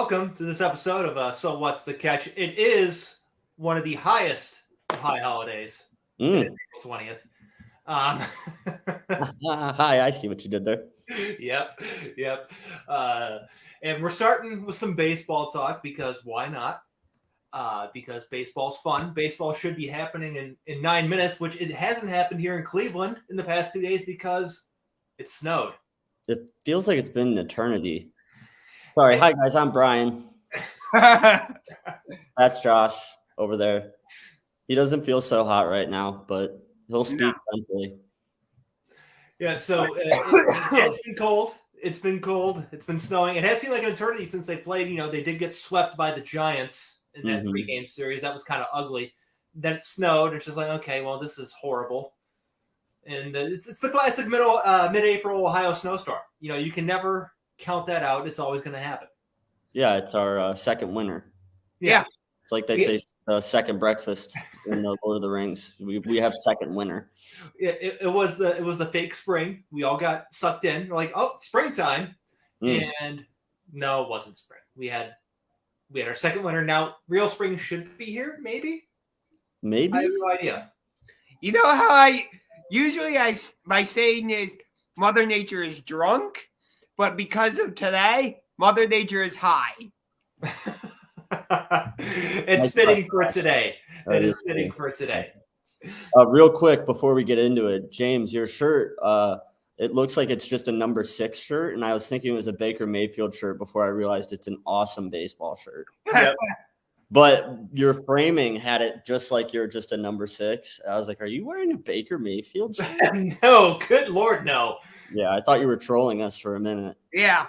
welcome to this episode of So What's the Catch? It is one of the highest of high holidays. April 20th. Hi, I see what you did there. Yep. And we're starting with some baseball talk because why not? Because baseball's fun. Baseball should be happening in 9 minutes, which it hasn't happened here in Cleveland in the past 2 days because it snowed. It feels like it's been an eternity. Sorry. Hi, guys. I'm Bryan. That's Josh over there. He doesn't feel so hot right now, but he'll speak eventually. Yeah, so it's been cold. It's been cold. It's been snowing. It has seemed like an eternity since they played. You know, they did get swept by the Giants in that 3-game series. That was kind of ugly. Then it snowed. It's just like, okay, well, this is horrible. And it's the classic mid-April Ohio snowstorm. You know, you can never count that out. It's always going to happen. Yeah, it's our second winter. Yeah. It's like they say second breakfast in the Lord of the Rings. We have second winter. It was the fake spring. We all got sucked in. We're like, oh, springtime. And no, it wasn't spring. We had our second winter. Now, real spring should be here, maybe? Maybe? I have no idea. You know how my saying is Mother Nature is drunk, but because of today, Mother Nature is high. It's fitting for today. It is fitting for today. Real quick before we get into it, James, your shirt, it looks like it's just a number 6 shirt, and I was thinking it was a Baker Mayfield shirt before I realized it's an awesome baseball shirt. Yep. But your framing had it just like you're just a number 6. I was like, are you wearing a Baker Mayfield shirt? No, good Lord, no. Yeah, I thought you were trolling us for a minute. Yeah.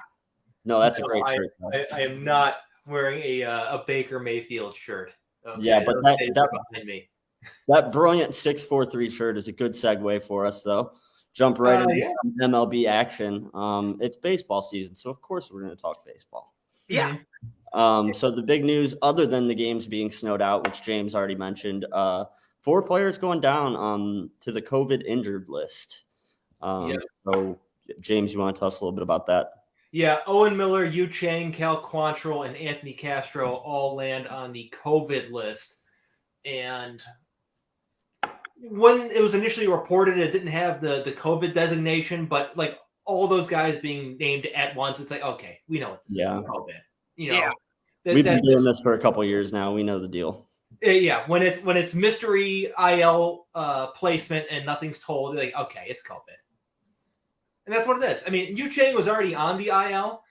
No, that's a great shirt. I am not wearing a Baker Mayfield shirt. Okay? Yeah, but that brilliant 643 shirt is a good segue for us, though. Jump right into MLB action. It's baseball season, so of course we're going to talk baseball. Yeah. So the big news, other than the games being snowed out, which James already mentioned, 4 players going down to the COVID injured list. So, James, you want to tell us a little bit about that? Yeah, Owen Miller, Yu Chang, Cal Quantrill, and Anthony Castro all land on the COVID list. And when it was initially reported, it didn't have the COVID designation, but like all those guys being named at once, it's like, okay, we know what this is. It's COVID. You know, we've been doing this for a couple of years now. We know the deal. Yeah, when it's mystery IL placement and nothing's told, like, okay, it's COVID. And that's what it is. I mean, Yu Chang was already on the IL,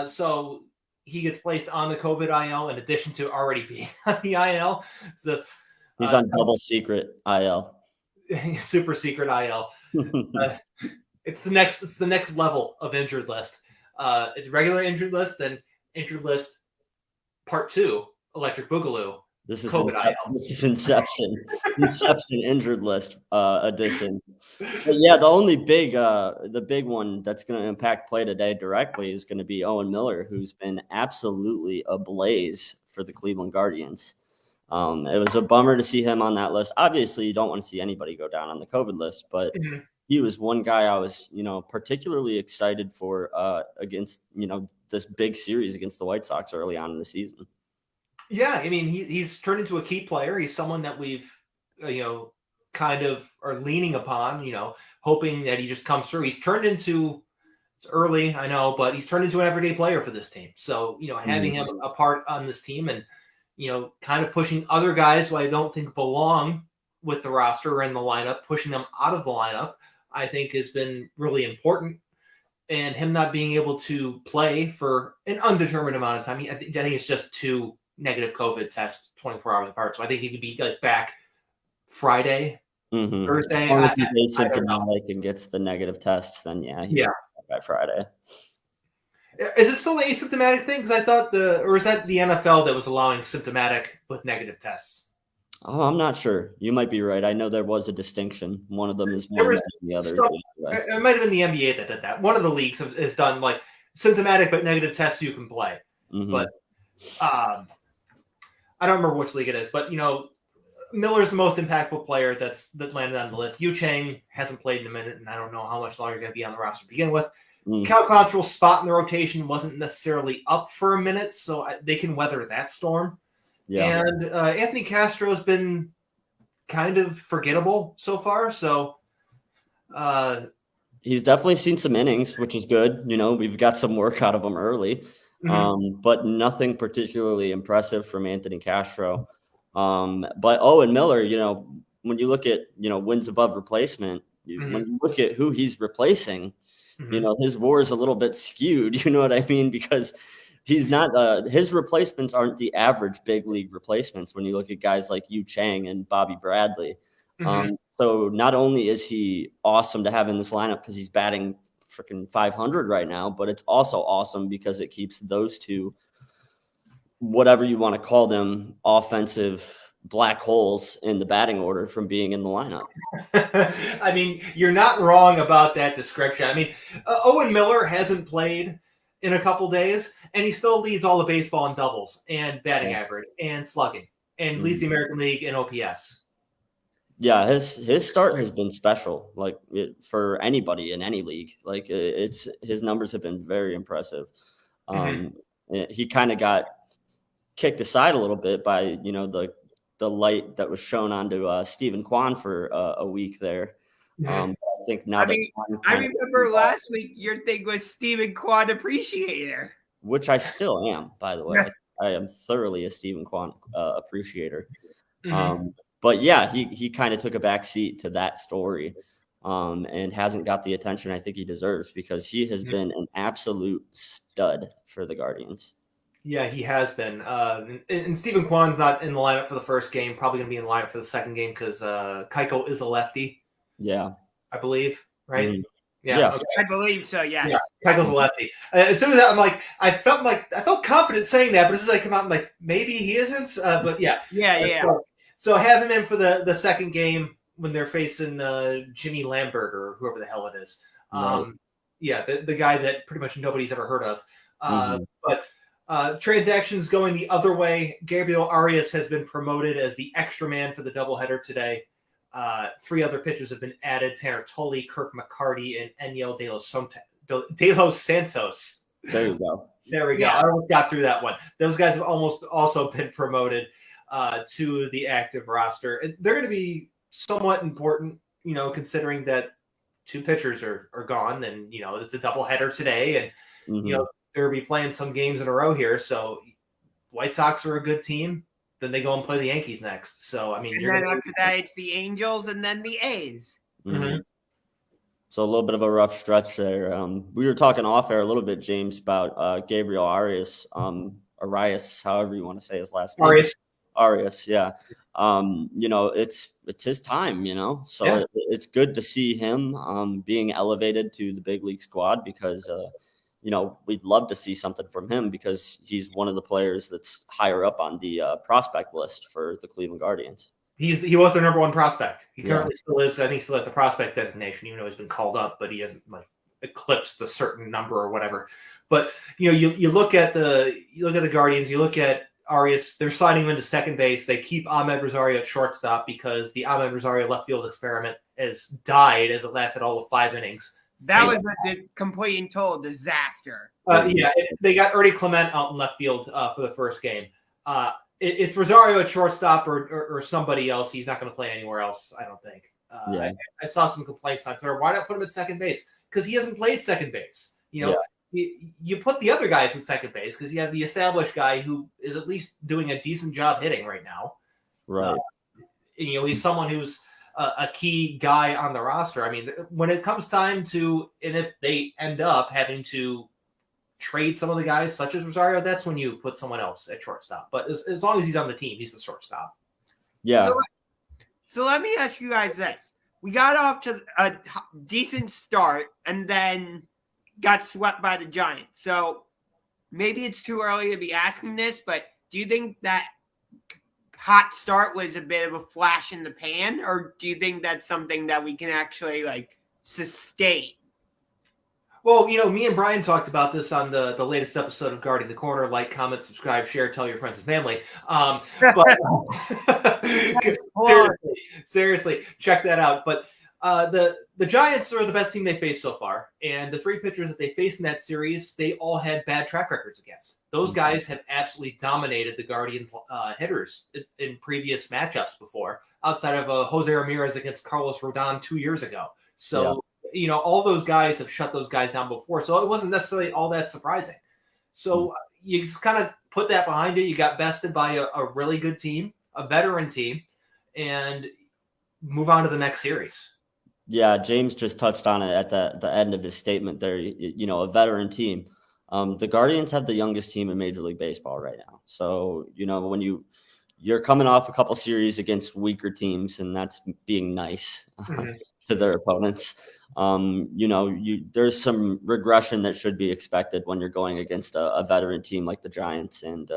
so he gets placed on the COVID IL in addition to already being on the IL. So he's on double secret IL, super secret IL. It's the next level of injured list. It's regular injured list, then injured list part 2, Electric Boogaloo. This is Inception. Inception injured list edition. But yeah, the big one that's going to impact play today directly is going to be Owen Miller, who's been absolutely ablaze for the Cleveland Guardians. It was a bummer to see him on that list. Obviously, you don't want to see anybody go down on the COVID list, but he was one guy I was, particularly excited for against, this big series against the White Sox early on in the season. Yeah, I mean, he's turned into a key player. He's someone that we've, kind of are leaning upon, hoping that he just comes through. He's turned into, it's early, I know, but he's turned into an everyday player for this team. So, having him a part on this team and, kind of pushing other guys who I don't think belong with the roster or in the lineup, pushing them out of the lineup, I think has been really important. And him not being able to play for an undetermined amount of time, I think it's just 2 negative COVID tests 24 hours apart. So I think he could be like back Friday, Thursday. As long as he's asymptomatic and gets the negative tests, then he's back by Friday. Is it still the asymptomatic thing? Because I thought or is that the NFL that was allowing symptomatic with negative tests? Oh, I'm not sure. You might be right. I know there was a distinction. One of them is more than the other. It might have been the NBA that did that. One of the leagues has done like symptomatic but negative tests you can play. But I don't remember which league it is. But Miller's the most impactful player that landed on the list. Yu Chang hasn't played in a minute, and I don't know how much longer he's going to be on the roster to begin with. Cal Quantrill's spot in the rotation wasn't necessarily up for a minute, so they can weather that storm. Yeah. And Anthony Castro's been kind of forgettable so far. So he's definitely seen some innings, which is good. We've got some work out of him early, but nothing particularly impressive from Anthony Castro. But Owen Miller, when you look at, wins above replacement, when you look at who he's replacing, his WAR is a little bit skewed. You know what I mean? Because he's not his replacements aren't the average big league replacements when you look at guys like Yu Chang and Bobby Bradley. So not only is he awesome to have in this lineup because he's batting freaking 500 right now, but it's also awesome because it keeps those two, whatever you want to call them, offensive black holes in the batting order from being in the lineup. I mean, you're not wrong about that description. I mean, Owen Miller hasn't played in a couple days, and he still leads all the baseball in doubles and batting average and slugging, and leads the American League in OPS. Yeah, his start has been special, for anybody in any league. His numbers have been very impressive. He kind of got kicked aside a little bit by the light that was shown onto Stephen Kwan for a week there. I think now I remember last week your thing was Stephen Kwan appreciator, which I still am, by the way. I am thoroughly a Stephen Kwan appreciator. But yeah, he kind of took a back seat to that story and hasn't got the attention I think he deserves because he has been an absolute stud for the Guardians. Yeah, he has been. And Stephen Kwan's not in the lineup for the first game, probably going to be in the lineup for the second game because Keuchel is a lefty. Yeah. I believe, right? Yeah. Okay. I believe so, yes. Yeah, Keuchel's a lefty. As soon as that, I'm like, I felt confident saying that, but as soon as I come out, I'm like, maybe he isn't. But yeah. Yeah. So have him in for the second game when they're facing Jimmy Lambert or whoever the hell it is. Yeah, the guy that pretty much nobody's ever heard of. But transactions going the other way. Gabriel Arias has been promoted as the extra man for the doubleheader today. 3 other pitchers have been added: Tanner Tully, Kirk McCarty, and Eniel De Los Santos. There you go. There we go. I almost got through that one. Those guys have almost also been promoted to the active roster. They're going to be somewhat important, considering that 2 pitchers are gone, and it's a doubleheader today, and they're going to be playing some games in a row here. So White Sox are a good team. Then they go and play the Yankees next. So I mean, and then after that, it's the Angels and then the A's. So a little bit of a rough stretch there. We were talking off air a little bit, James, about Gabriel Arias, however you want to say his last name. Arias, yeah. It's his time, so it's good to see him being elevated to the big league squad because we'd love to see something from him because he's one of the players that's higher up on the prospect list for the Cleveland Guardians. He was their number 1 prospect. He currently still is. I think he still has the prospect designation, even though he's been called up, but he hasn't eclipsed a certain number or whatever. But you look at the Guardians, you look at Arias, they're signing him into second base. They keep Ahmed Rosario at shortstop because the Ahmed Rosario left field experiment has died as it lasted all of 5 innings. That was a complete and total disaster. They got Ernie Clement out in left field for the first game. It's Rosario at shortstop or somebody else. He's not going to play anywhere else, I don't think. I saw some complaints on Twitter. Why not put him at second base? Because he hasn't played second base. You put the other guys at second base because you have the established guy who is at least doing a decent job hitting right now. Right. He's someone who's a key guy on the roster. I mean, when it comes time to, and if they end up having to trade some of the guys, such as Rosario, that's when you put someone else at shortstop. But as long as he's on the team, he's the shortstop. Yeah. So let me ask you guys this. We got off to a decent start and then got swept by the Giants. So maybe it's too early to be asking this, but do you think that hot start was a bit of a flash in the pan, or do you think that's something that we can actually sustain? Well, me and Bryan talked about this on the latest episode of Guarding the Corner. Like, comment, subscribe, share, tell your friends and family. But seriously, check that out. But The Giants are the best team they faced so far, and the three pitchers that they faced in that series, they all had bad track records against. Those guys have absolutely dominated the Guardians hitters in previous matchups before, outside of Jose Ramirez against Carlos Rodon 2 years ago. So, all those guys have shut those guys down before, so it wasn't necessarily all that surprising. So you just kind of put that behind you. You got bested by a really good team, a veteran team, and move on to the next series. Yeah, James just touched on it at the end of his statement there. A veteran team. The Guardians have the youngest team in Major League Baseball right now. So, when you're coming off a couple series against weaker teams, and that's being nice to their opponents. There's some regression that should be expected when you're going against a veteran team like the Giants. And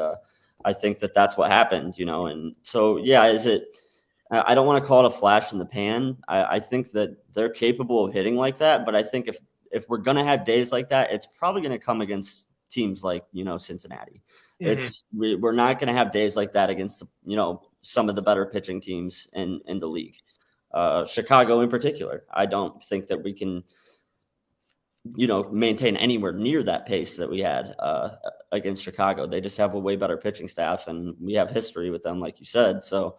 I think that's what happened, and so, I don't want to call it a flash in the pan. I think that they're capable of hitting like that, but I think if we're going to have days like that, it's probably going to come against teams like, Cincinnati. We're not going to have days like that against, some of the better pitching teams in the league. Chicago in particular. I don't think that we can, maintain anywhere near that pace that we had against Chicago. They just have a way better pitching staff, and we have history with them, like you said. So,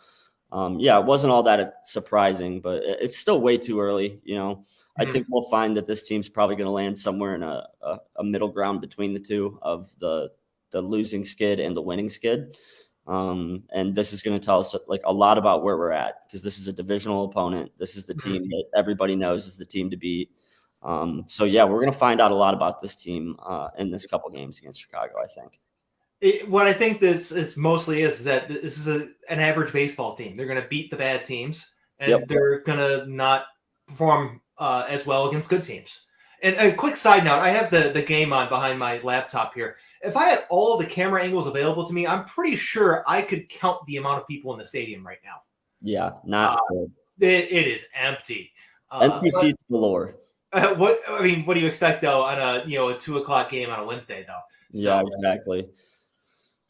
it wasn't all that surprising, but it's still way too early. I think we'll find that this team's probably going to land somewhere in a middle ground between the two of the losing skid and the winning skid. And this is going to tell us a lot about where we're at, because this is a divisional opponent. This is the team that everybody knows is the team to beat. We're going to find out a lot about this team in this couple games against Chicago, I think. What I think this is mostly is that this is an average baseball team. They're going to beat the bad teams, and they're going to not perform as well against good teams. And a quick side note, I have the game on behind my laptop here. If I had all the camera angles available to me, I'm pretty sure I could count the amount of people in the stadium right now. Yeah, not good. It is empty. Empty seats galore. What do you expect though on a 2:00 game on a Wednesday though? Yeah, exactly.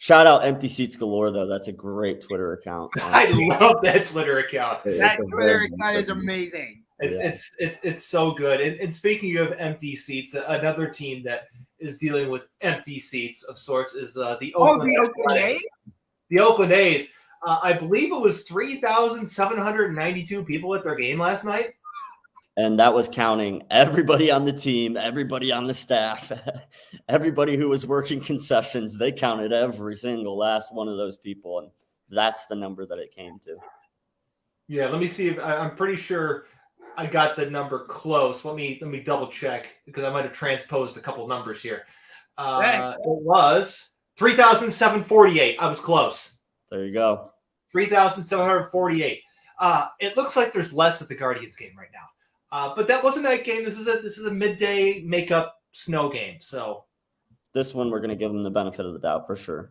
Shout out Empty Seats Galore, though. That's a great Twitter account. I love that Twitter account. That Twitter account is amazing. It's so good. And speaking of empty seats, another team that is dealing with empty seats of sorts is the Oakland A's. The Oakland A's. I believe it was 3,792 people at their game last night. And that was counting everybody on the team, everybody on the staff, everybody who was working concessions. They counted every single last one of those people, and that's the number that it came to. Yeah, let me see if I'm pretty sure I got the number close. Let me double check, because I might have transposed a couple numbers here. It was 3,748. I was close. There you go. 3,748. It looks like there's less at the Guardians game right now. But that wasn't that game. This is a midday makeup snow game. So this one we're going to give them the benefit of the doubt for sure.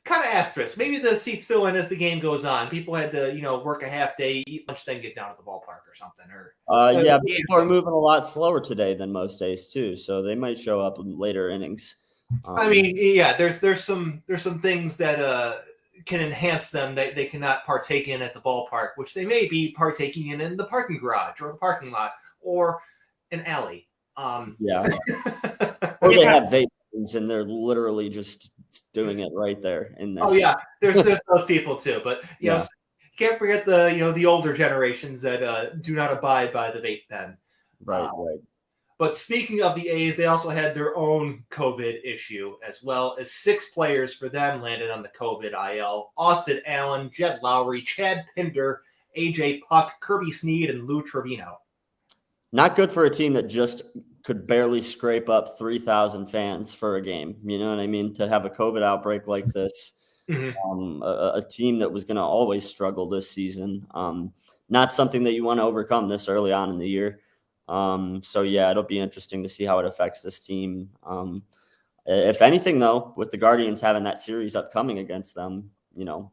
Kind of asterisk. Maybe the seats fill in as the game goes on. People had to work a half day, eat lunch, then get down to the ballpark or something. People are moving a lot slower today than most days too, so they might show up in later innings. There's some things that can enhance them that they cannot partake in at the ballpark, which they may be partaking in the parking garage or the parking lot or an alley. Or they have vape pens and they're literally just doing it right there in there. Oh yeah, there's those people too, but can't forget the older generations that do not abide by the vape pen. Right. But speaking of the A's, they also had their own COVID issue, as well as 6 players for them landed on the COVID IL. Austin Allen, Jed Lowry, Chad Pinder, AJ Puck, Kirby Snead, and Lou Trevino. Not good for a team that just could barely scrape up 3,000 fans for a game. You know what I mean? To have a COVID outbreak like this, a team that was going to always struggle this season. Not something that you want to overcome this early on in the year. It'll be interesting to see how it affects this team. If anything, though, with the Guardians having that series upcoming against them,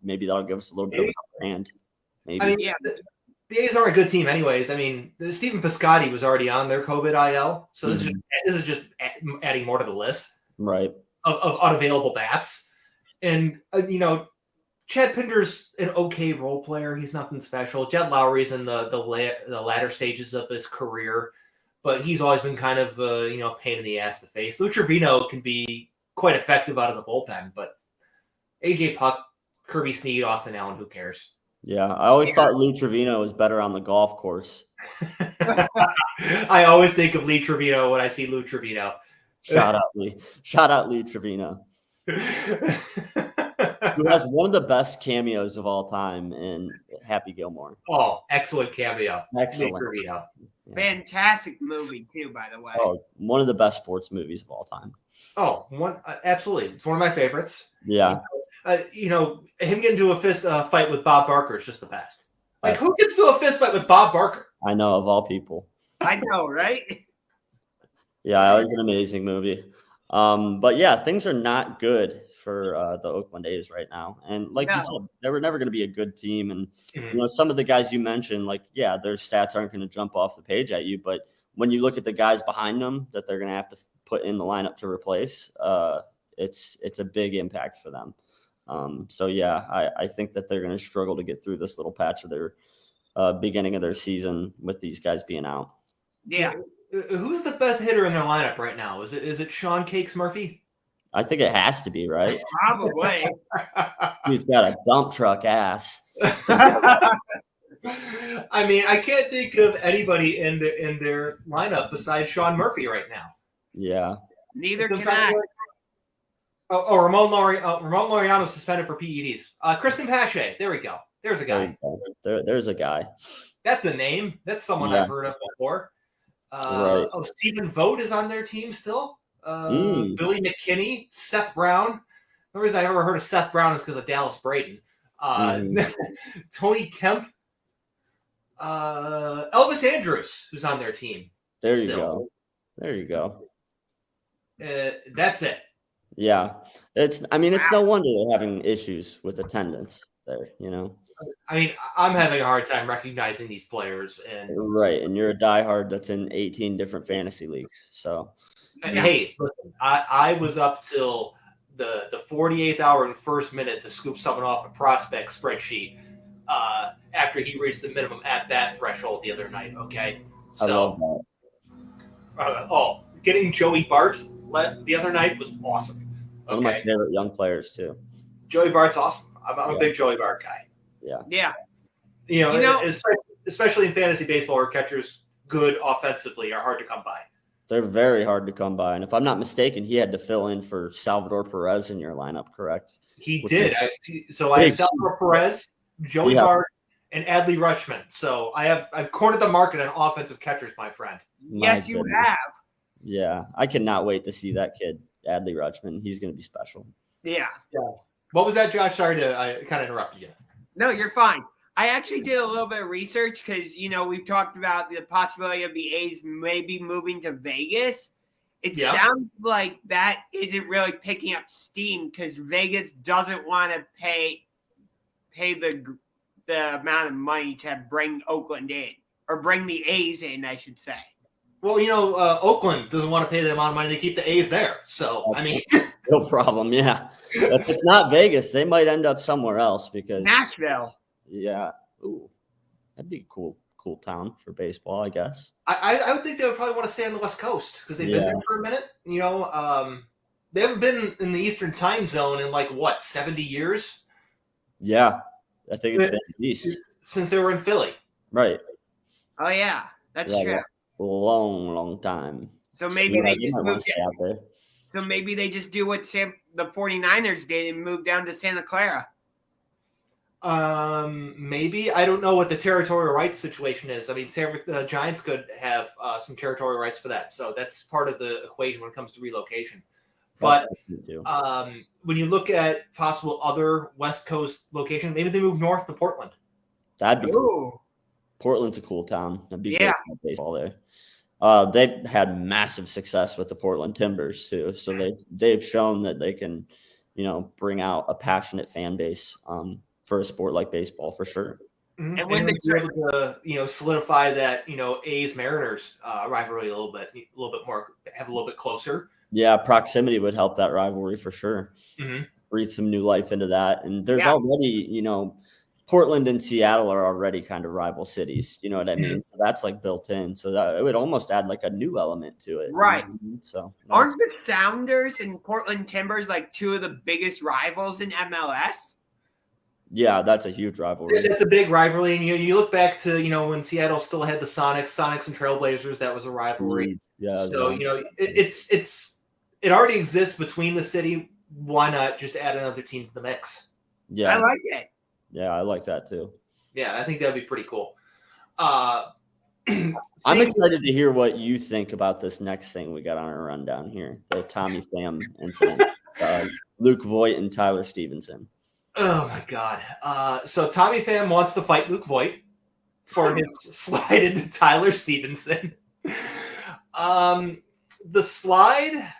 maybe that'll give us a little bit of an upper hand. Maybe. The A's aren't a good team anyways. Stephen Piscotty was already on their COVID IL, so this is just adding more to the list right of unavailable bats. And, Chad Pinder's an okay role player. He's nothing special. Jed Lowry's in the latter stages of his career, but he's always been kind of a pain in the ass to face. Lou Trevino can be quite effective out of the bullpen, but AJ Puck, Kirby Snead, Austin Allen, who cares? Yeah, I always thought Lou Trevino was better on the golf course. I always think of Lee Trevino when I see Lou Trevino. Shout out Lee. Shout out Lee Trevino. Who has one of the best cameos of all time in Happy Gilmore. Oh, excellent cameo. Excellent. Lee Trevino. Yeah. Fantastic movie too, by the way. Oh, one of the best sports movies of all time. Oh, absolutely. It's one of my favorites. Yeah. Him getting into a fist fight with Bob Barker is just the best. Like, who gets into a fist fight with Bob Barker? I know, of all people. I know, right? Yeah, it was an amazing movie. But yeah, things are not good for the Oakland A's right now. And like you said, they were never going to be a good team. And some of the guys you mentioned, like, yeah, their stats aren't going to jump off the page at you. But when you look at the guys behind them that they're going to have to put in the lineup to replace, it's a big impact for them. So yeah, I think that they're going to struggle to get through this little patch of their beginning of their season with these guys being out. Yeah. Who's the best hitter in their lineup right now? Is it Sean Cakes Murphy? I think it has to be, right? Probably. He's got a dump truck ass. I mean, I can't think of anybody in their lineup besides Sean Murphy right now. Yeah. Neither can I. Ramon Laureano suspended for PEDs. Kristen Pache. There we go. There's a guy. There's a guy. That's a name. That's someone I've heard of before. Right. Oh, Stephen Vogt is on their team still. Billy McKinney, Seth Brown. The reason I ever heard of Seth Brown is because of Dallas Braden. Tony Kemp. Elvis Andrus, who's on their team. There you go. That's it. Yeah. It's no wonder they're having issues with attendance there, I mean, I'm having a hard time recognizing these players. Right, and you're a diehard that's in 18 different fantasy leagues. So, hey, listen, I was up till the 48th hour and first minute to scoop someone off a prospect spreadsheet after he reached the minimum at that threshold the other night. Okay, so I love that. Getting Joey Bart the other night was awesome. One of my favorite young players too. Joey Bart's awesome. I'm a big Joey Bart guy. Yeah. Especially in fantasy baseball where catchers good offensively are hard to come by. They're very hard to come by. And if I'm not mistaken, he had to fill in for Salvador Perez in your lineup, correct? He did. I have Salvador Perez, Joey Bart, and Adley Rutschman. So I've cornered the market on offensive catchers, my friend. Yes, you have. Yeah. I cannot wait to see that kid, Adley Rutschman. He's going to be special. Yeah. What was that, Josh? Sorry I kind of interrupted you. No, you're fine. I actually did a little bit of research because, we've talked about the possibility of the A's maybe moving to Vegas. It sounds like that isn't really picking up steam because Vegas doesn't want to pay the amount of money to bring Oakland in, or bring the A's in, I should say. Well, Oakland doesn't want to pay the amount of money to keep the A's there. So, no problem. Yeah. If it's not Vegas, they might end up somewhere else because Nashville. Yeah. Ooh, that'd be a cool town for baseball, I guess. I would think they would probably want to stay on the West Coast because they've been there for a minute. They haven't been in the Eastern time zone in 70 years. Yeah. I think it's been at least since they were in Philly. Right. Oh yeah, that's true. Long time. So maybe they just moved out there. So maybe they just do what the 49ers did and move down to Santa Clara. Maybe. I don't know what the territorial rights situation is. I mean, the Giants could have some territorial rights for that. So that's part of the equation when it comes to relocation. But when you look at possible other West Coast locations, maybe they move north to Portland. That'd be cool. Portland's a cool town. That'd be great baseball there. They've had massive success with the Portland Timbers too. So they've shown that they can, bring out a passionate fan base for a sport like baseball for sure. Mm-hmm. And when they're able to, solidify that, A's Mariners rivalry a little bit more, have a little bit closer. Yeah, proximity would help that rivalry for sure. Mm-hmm. breathe some new life into that. And there's already, Portland and Seattle are already kind of rival cities. You know what I mean? So that's like built in. So that it would almost add like a new element to it. Right. You know what I mean? So aren't the Sounders and Portland Timbers like two of the biggest rivals in MLS? Yeah, that's a huge rivalry. That's a big rivalry. And you look back to, when Seattle still had the Sonics and Trailblazers, that was a rivalry. Yeah. So, it already exists between the city. Why not just add another team to the mix? Yeah. I like it. Yeah, I like that too. Yeah, I think that'd be pretty cool. I'm excited to hear what you think about this next thing we got on our rundown here, the Tommy Pham incident. Luke Voigt and Tyler Stevenson. Oh, my God. So Tommy Pham wants to fight Luke Voigt for his slide into Tyler Stevenson. The slide,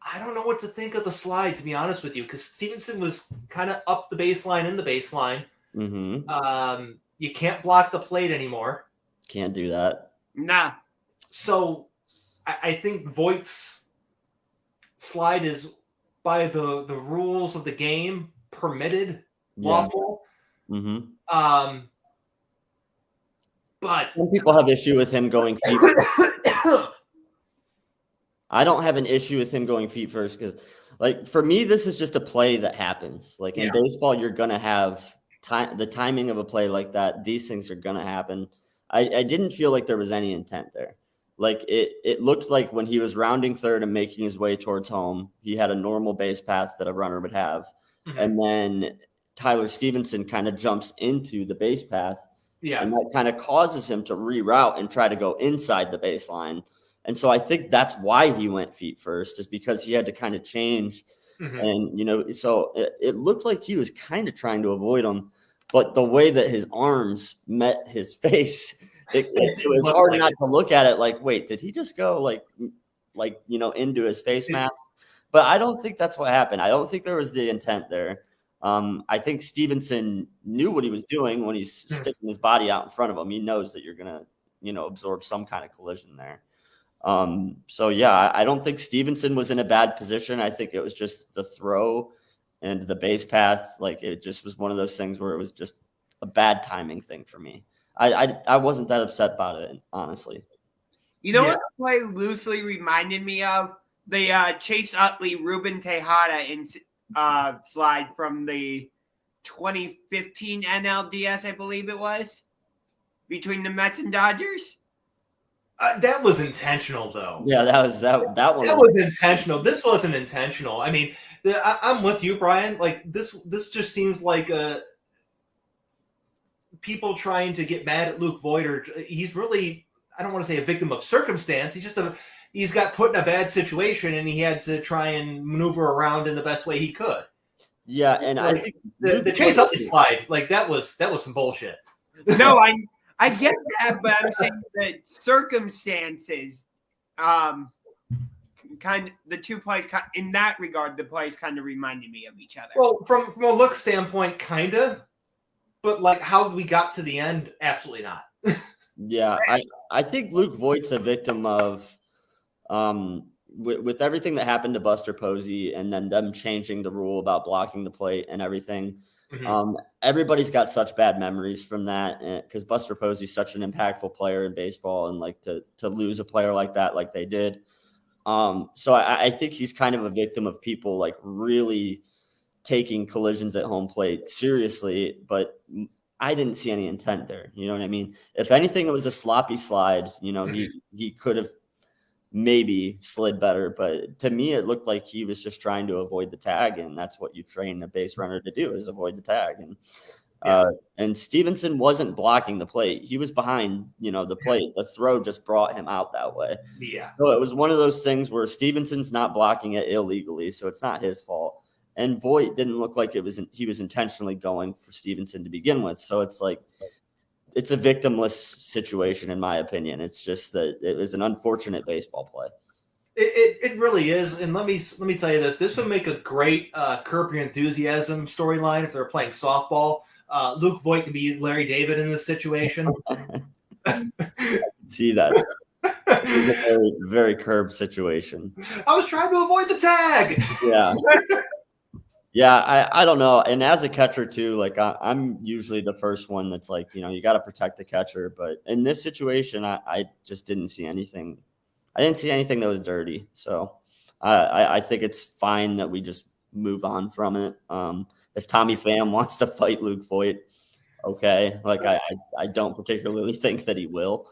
I don't know what to think of the slide, to be honest with you, because Stevenson was kind of up the baseline, in the baseline. Mm-hmm. You can't block the plate anymore. Can't do that. Nah. So I think Voigt's slide is, by the rules of the game, permitted, lawful. Mm-hmm. But some people have issue with him going feet first. I don't have an issue with him going feet first because, like, for me, this is just a play that happens. Like in baseball, you're gonna have the timing of a play like that. These things are gonna happen. I didn't feel like there was any intent there. Like it looked like when he was rounding third and making his way towards home, he had a normal base path that a runner would have. Mm-hmm. And then Tyler Stevenson kind of jumps into the base path. Yeah. And that kind of causes him to reroute and try to go inside the baseline. And so I think that's why he went feet first, is because he had to kind of change. Mm-hmm. And, so it looked like he was kind of trying to avoid him. But the way that his arms met his face, it was hard not to look at it like, wait, did he just go into his face mask? But I don't think that's what happened. I don't think there was the intent there. I think Stevenson knew what he was doing when he's sticking his body out in front of him. He knows that you're going to, absorb some kind of collision there. I don't think Stevenson was in a bad position. I think it was just the throw and the base path. Like, it just was one of those things where it was just a bad timing thing for me. I wasn't that upset about it, honestly. You know what the play loosely reminded me of? The Chase Utley, Ruben Tejada slide from the 2015 NLDS, I believe it was, between the Mets and Dodgers. That was intentional, though. Yeah, that was that one. That was intentional. This wasn't intentional. I mean, I'm with you, Brian. Like, this just seems like people trying to get mad at Luke Voigt. Or he's really, I don't want to say a victim of circumstance. He's got put in a bad situation, and he had to try and maneuver around in the best way he could. Yeah, and I think the Chase Utley slide, like, that was some bullshit. No, I get that, but I'm saying that circumstances, kind of the two plays in that regard, the plays kind of reminded me of each other. Well, from a look standpoint, kind of, but like how we got to the end, absolutely not. Yeah, I think Luke Voigt's a victim of, with everything that happened to Buster Posey and then them changing the rule about blocking the plate and everything. Mm-hmm. Everybody's got such bad memories from that because Buster Posey's such an impactful player in baseball, and like to lose a player like that, like they did. So I think he's kind of a victim of people like really taking collisions at home plate seriously, but I didn't see any intent there. You know what I mean? If anything, it was a sloppy slide. He could have maybe slid better, but to me it looked like he was just trying to avoid the tag, and that's what you train a base runner to do, is avoid the tag. And Stevenson wasn't blocking the plate. He was behind the plate. The throw just brought him out that way. So it was one of those things where Stevenson's not blocking it illegally, so it's not his fault, and Voigt didn't look like he was intentionally going for Stevenson to begin with. So it's like, it's a victimless situation, in my opinion. It's just that it was an unfortunate baseball play. It really is. And let me tell you this. This would make a great Curb Your Enthusiasm storyline if they're playing softball. Luke Voigt can be Larry David in this situation. I can see that. It's a very, very Curb situation. I was trying to avoid the tag. Yeah. Yeah, I don't know. And as a catcher too, like I'm usually the first one that's like, you got to protect the catcher. But in this situation, I just didn't see anything. I didn't see anything that was dirty. So I think it's fine that we just move on from it. If Tommy Pham wants to fight Luke Voigt, okay. Like I don't particularly think that he will.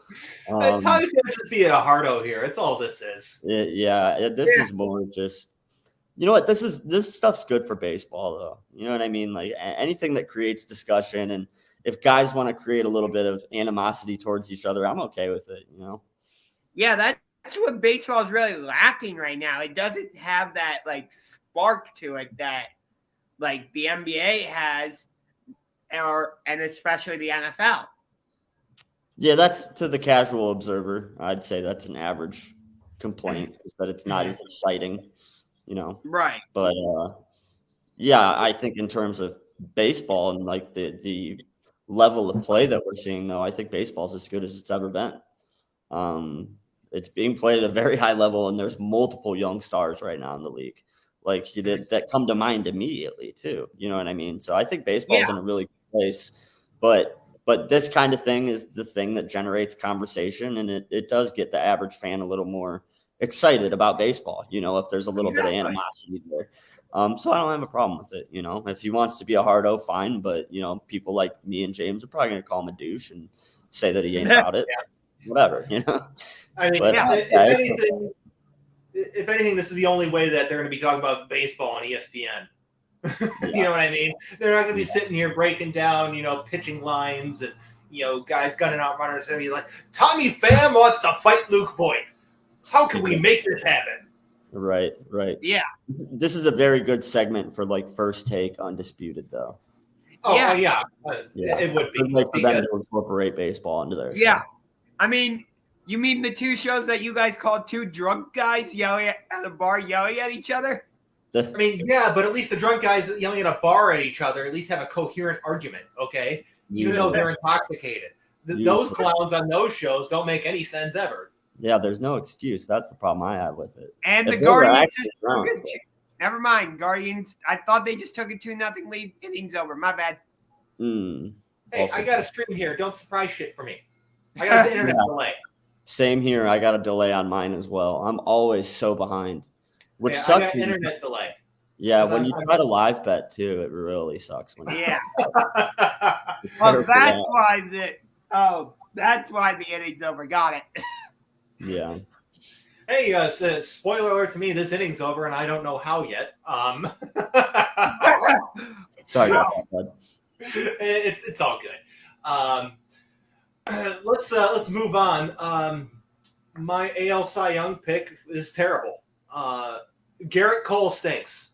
Tommy Pham just be a hardo here. It's all this is. This is more just. You know what? This stuff's good for baseball, though. You know what I mean? Like anything that creates discussion, and if guys want to create a little bit of animosity towards each other, I'm okay with it. Yeah, that's what baseball is really lacking right now. It doesn't have that like spark to it that like the NBA has, and especially the NFL. Yeah, that's to the casual observer. I'd say that's an average complaint, is that it's not as exciting. Right. But yeah, I think in terms of baseball and like the level of play that we're seeing, though, I think baseball's as good as it's ever been. It's being played at a very high level, and there's multiple young stars right now in the league, like that come to mind immediately too. You know what I mean? So I think baseball's in a really good place, but this kind of thing is the thing that generates conversation, and it does get the average fan a little more excited about baseball, if there's a little bit of animosity there. So I don't have a problem with it. If he wants to be a hardo, fine. But, people like me and James are probably going to call him a douche and say that he ain't about it. Whatever, I mean, if anything, this is the only way that they're going to be talking about baseball on ESPN. You know what I mean? They're not going to be sitting here breaking down, pitching lines and, guys gunning out runners. Going to be like, Tommy Pham wants to fight Luke Voigt. How can we make this happen? Right. Yeah. This is a very good segment for like First Take Undisputed, though. Oh, yeah. It would be. Like for them to incorporate baseball into there. Yeah. I mean, you mean the two shows that you guys called two drunk guys yelling at a bar, yelling at each other? I mean, yeah, but at least the drunk guys yelling at a bar at each other at least have a coherent argument, okay? Even though they're intoxicated. Those clowns on those shows don't make any sense ever. Yeah, there's no excuse. That's the problem I have with it. And the Guardians never mind. Guardians, I thought they just took a 2-0 lead, innings over. My bad. Hey, I got a stream here. Don't surprise shit for me. I got an internet delay. Same here. I got a delay on mine as well. I'm always so behind. Which sucks. I got an internet delay. Yeah, when you try to live bet too, it really sucks. Well, that's why the innings over. Got it. Yeah. Hey, spoiler alert to me, this inning's over, and I don't know how yet. Sorry about that, bud. It's all good. Let's move on. My AL Cy Young pick is terrible. Garrett Cole stinks.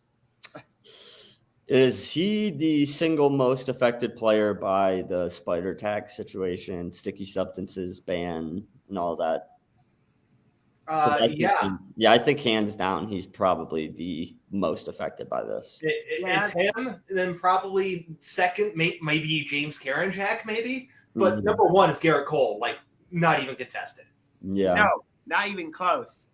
Is he the single most affected player by the spider tax situation, sticky substances ban, and all that? I think hands down, he's probably the most affected by this. It's him, and then probably second, maybe James Karinchak, maybe. But number one is Garrett Cole, like not even contested. Yeah, no, not even close.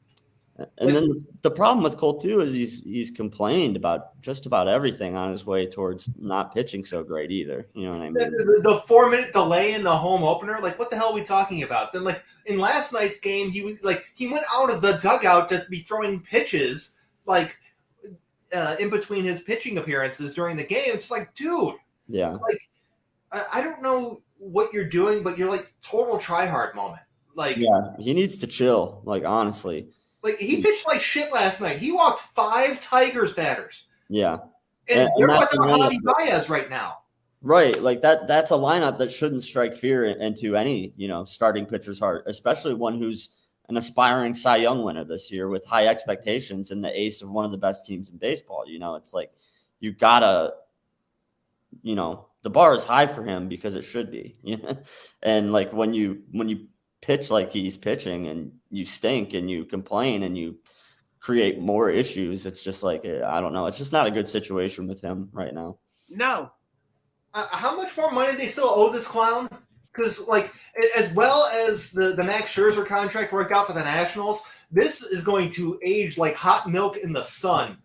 And then the problem with Cole too is he's complained about just about everything on his way towards not pitching so great either. You know what I mean? The 4-minute delay in the home opener, like what the hell are we talking about? Then like in last night's game, he went out of the dugout to be throwing pitches like in between his pitching appearances during the game. It's like, dude, like I don't know what you're doing, but you're like total try-hard moment. Like, yeah, he needs to chill. Like honestly. Like, he pitched like shit last night. He walked 5 Tigers batters. Yeah. And they're without Javi Baez right now. Right. Like, that's a lineup that shouldn't strike fear into any, starting pitcher's heart, especially one who's an aspiring Cy Young winner this year with high expectations and the ace of one of the best teams in baseball. It's like you got to, the bar is high for him because it should be. And, like, when you pitch like he's pitching and you stink and you complain and you create more issues, it's just like, I don't know. It's just not a good situation with him right now. No. How much more money do they still owe this clown? Because, like, as well as the Max Scherzer contract worked out for the Nationals, this is going to age like hot milk in the sun.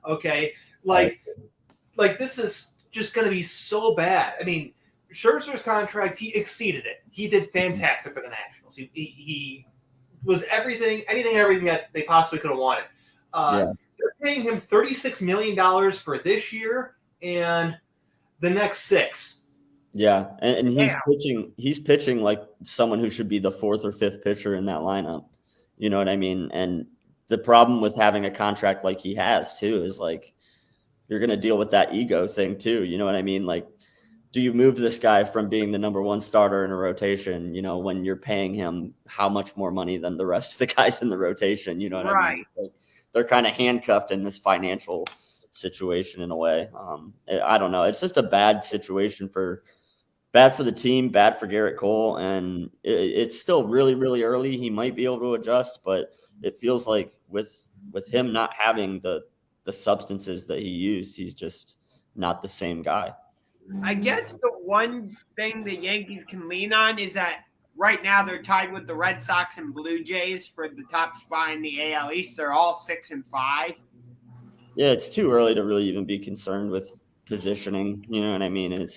Okay, like this is just going to be so bad. I mean, Scherzer's contract, he exceeded it. He did fantastic for the Nationals. He was everything that they possibly could have wanted. They're paying him $36 million for this year and the next 6. Yeah, and he's pitching like someone who should be the 4th or 5th pitcher in that lineup. You know what I mean? And the problem with having a contract like he has too is like you're going to deal with that ego thing too. You know what I mean? Like, do you move this guy from being the number 1 starter in a rotation, you know, when you're paying him how much more money than the rest of the guys in the rotation? You know what I mean? Like, they're kind of handcuffed in this financial situation in a way. I don't know. It's just a bad situation bad for the team, bad for Garrett Cole. And it's still really, really early. He might be able to adjust, but it feels like with him not having the substances that he used, he's just not the same guy. I guess the one thing the Yankees can lean on is that right now they're tied with the Red Sox and Blue Jays for the top spot in the AL East. They're all 6 and 5. Yeah, it's too early to really even be concerned with positioning. You know what I mean?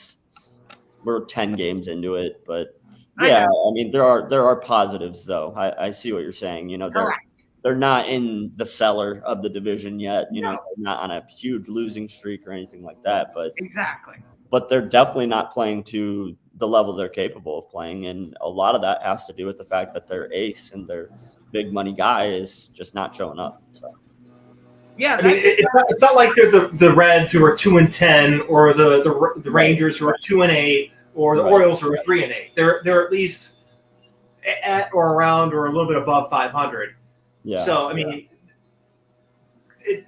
We're 10 games into it, but yeah, I mean there are positives though. I see what you're saying. You know, they're not in the cellar of the division yet. You know, they're not on a huge losing streak or anything like that. But they're definitely not playing to the level they're capable of playing. And a lot of that has to do with the fact that their ace and their big money guy is just not showing up. So. Yeah, I mean, it's not like they're the Reds who are 2-10 or the Rangers who are 2-8 or the Orioles who are 3-8. They're at least at or around or a little bit above 500. Yeah. So I mean,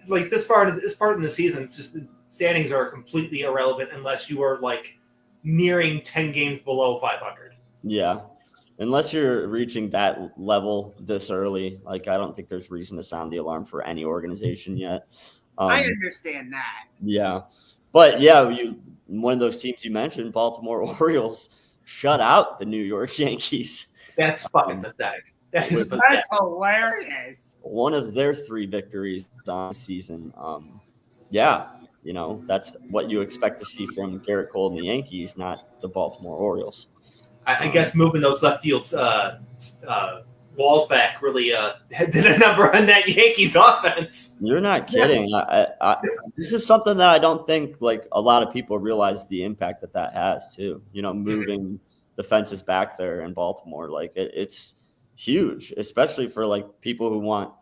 like this part in the season, it's just the standings are completely irrelevant unless you are like nearing 10 games below 500. Yeah. Unless you're reaching that level this early, like I don't think there's reason to sound the alarm for any organization yet. I understand that. Yeah. But yeah, one of those teams you mentioned, Baltimore Orioles, shut out the New York Yankees. That's fucking pathetic. That's hilarious. One of their 3 victories on the season. Yeah, you know, that's what you expect to see from Garrett Cole and the Yankees, not the Baltimore Orioles. I guess moving those left field walls back really did a number on that Yankees offense. You're not kidding. This is something that I don't think like a lot of people realize the impact that has too. You know, moving the fences back there in Baltimore, like it's huge, especially for like people who want,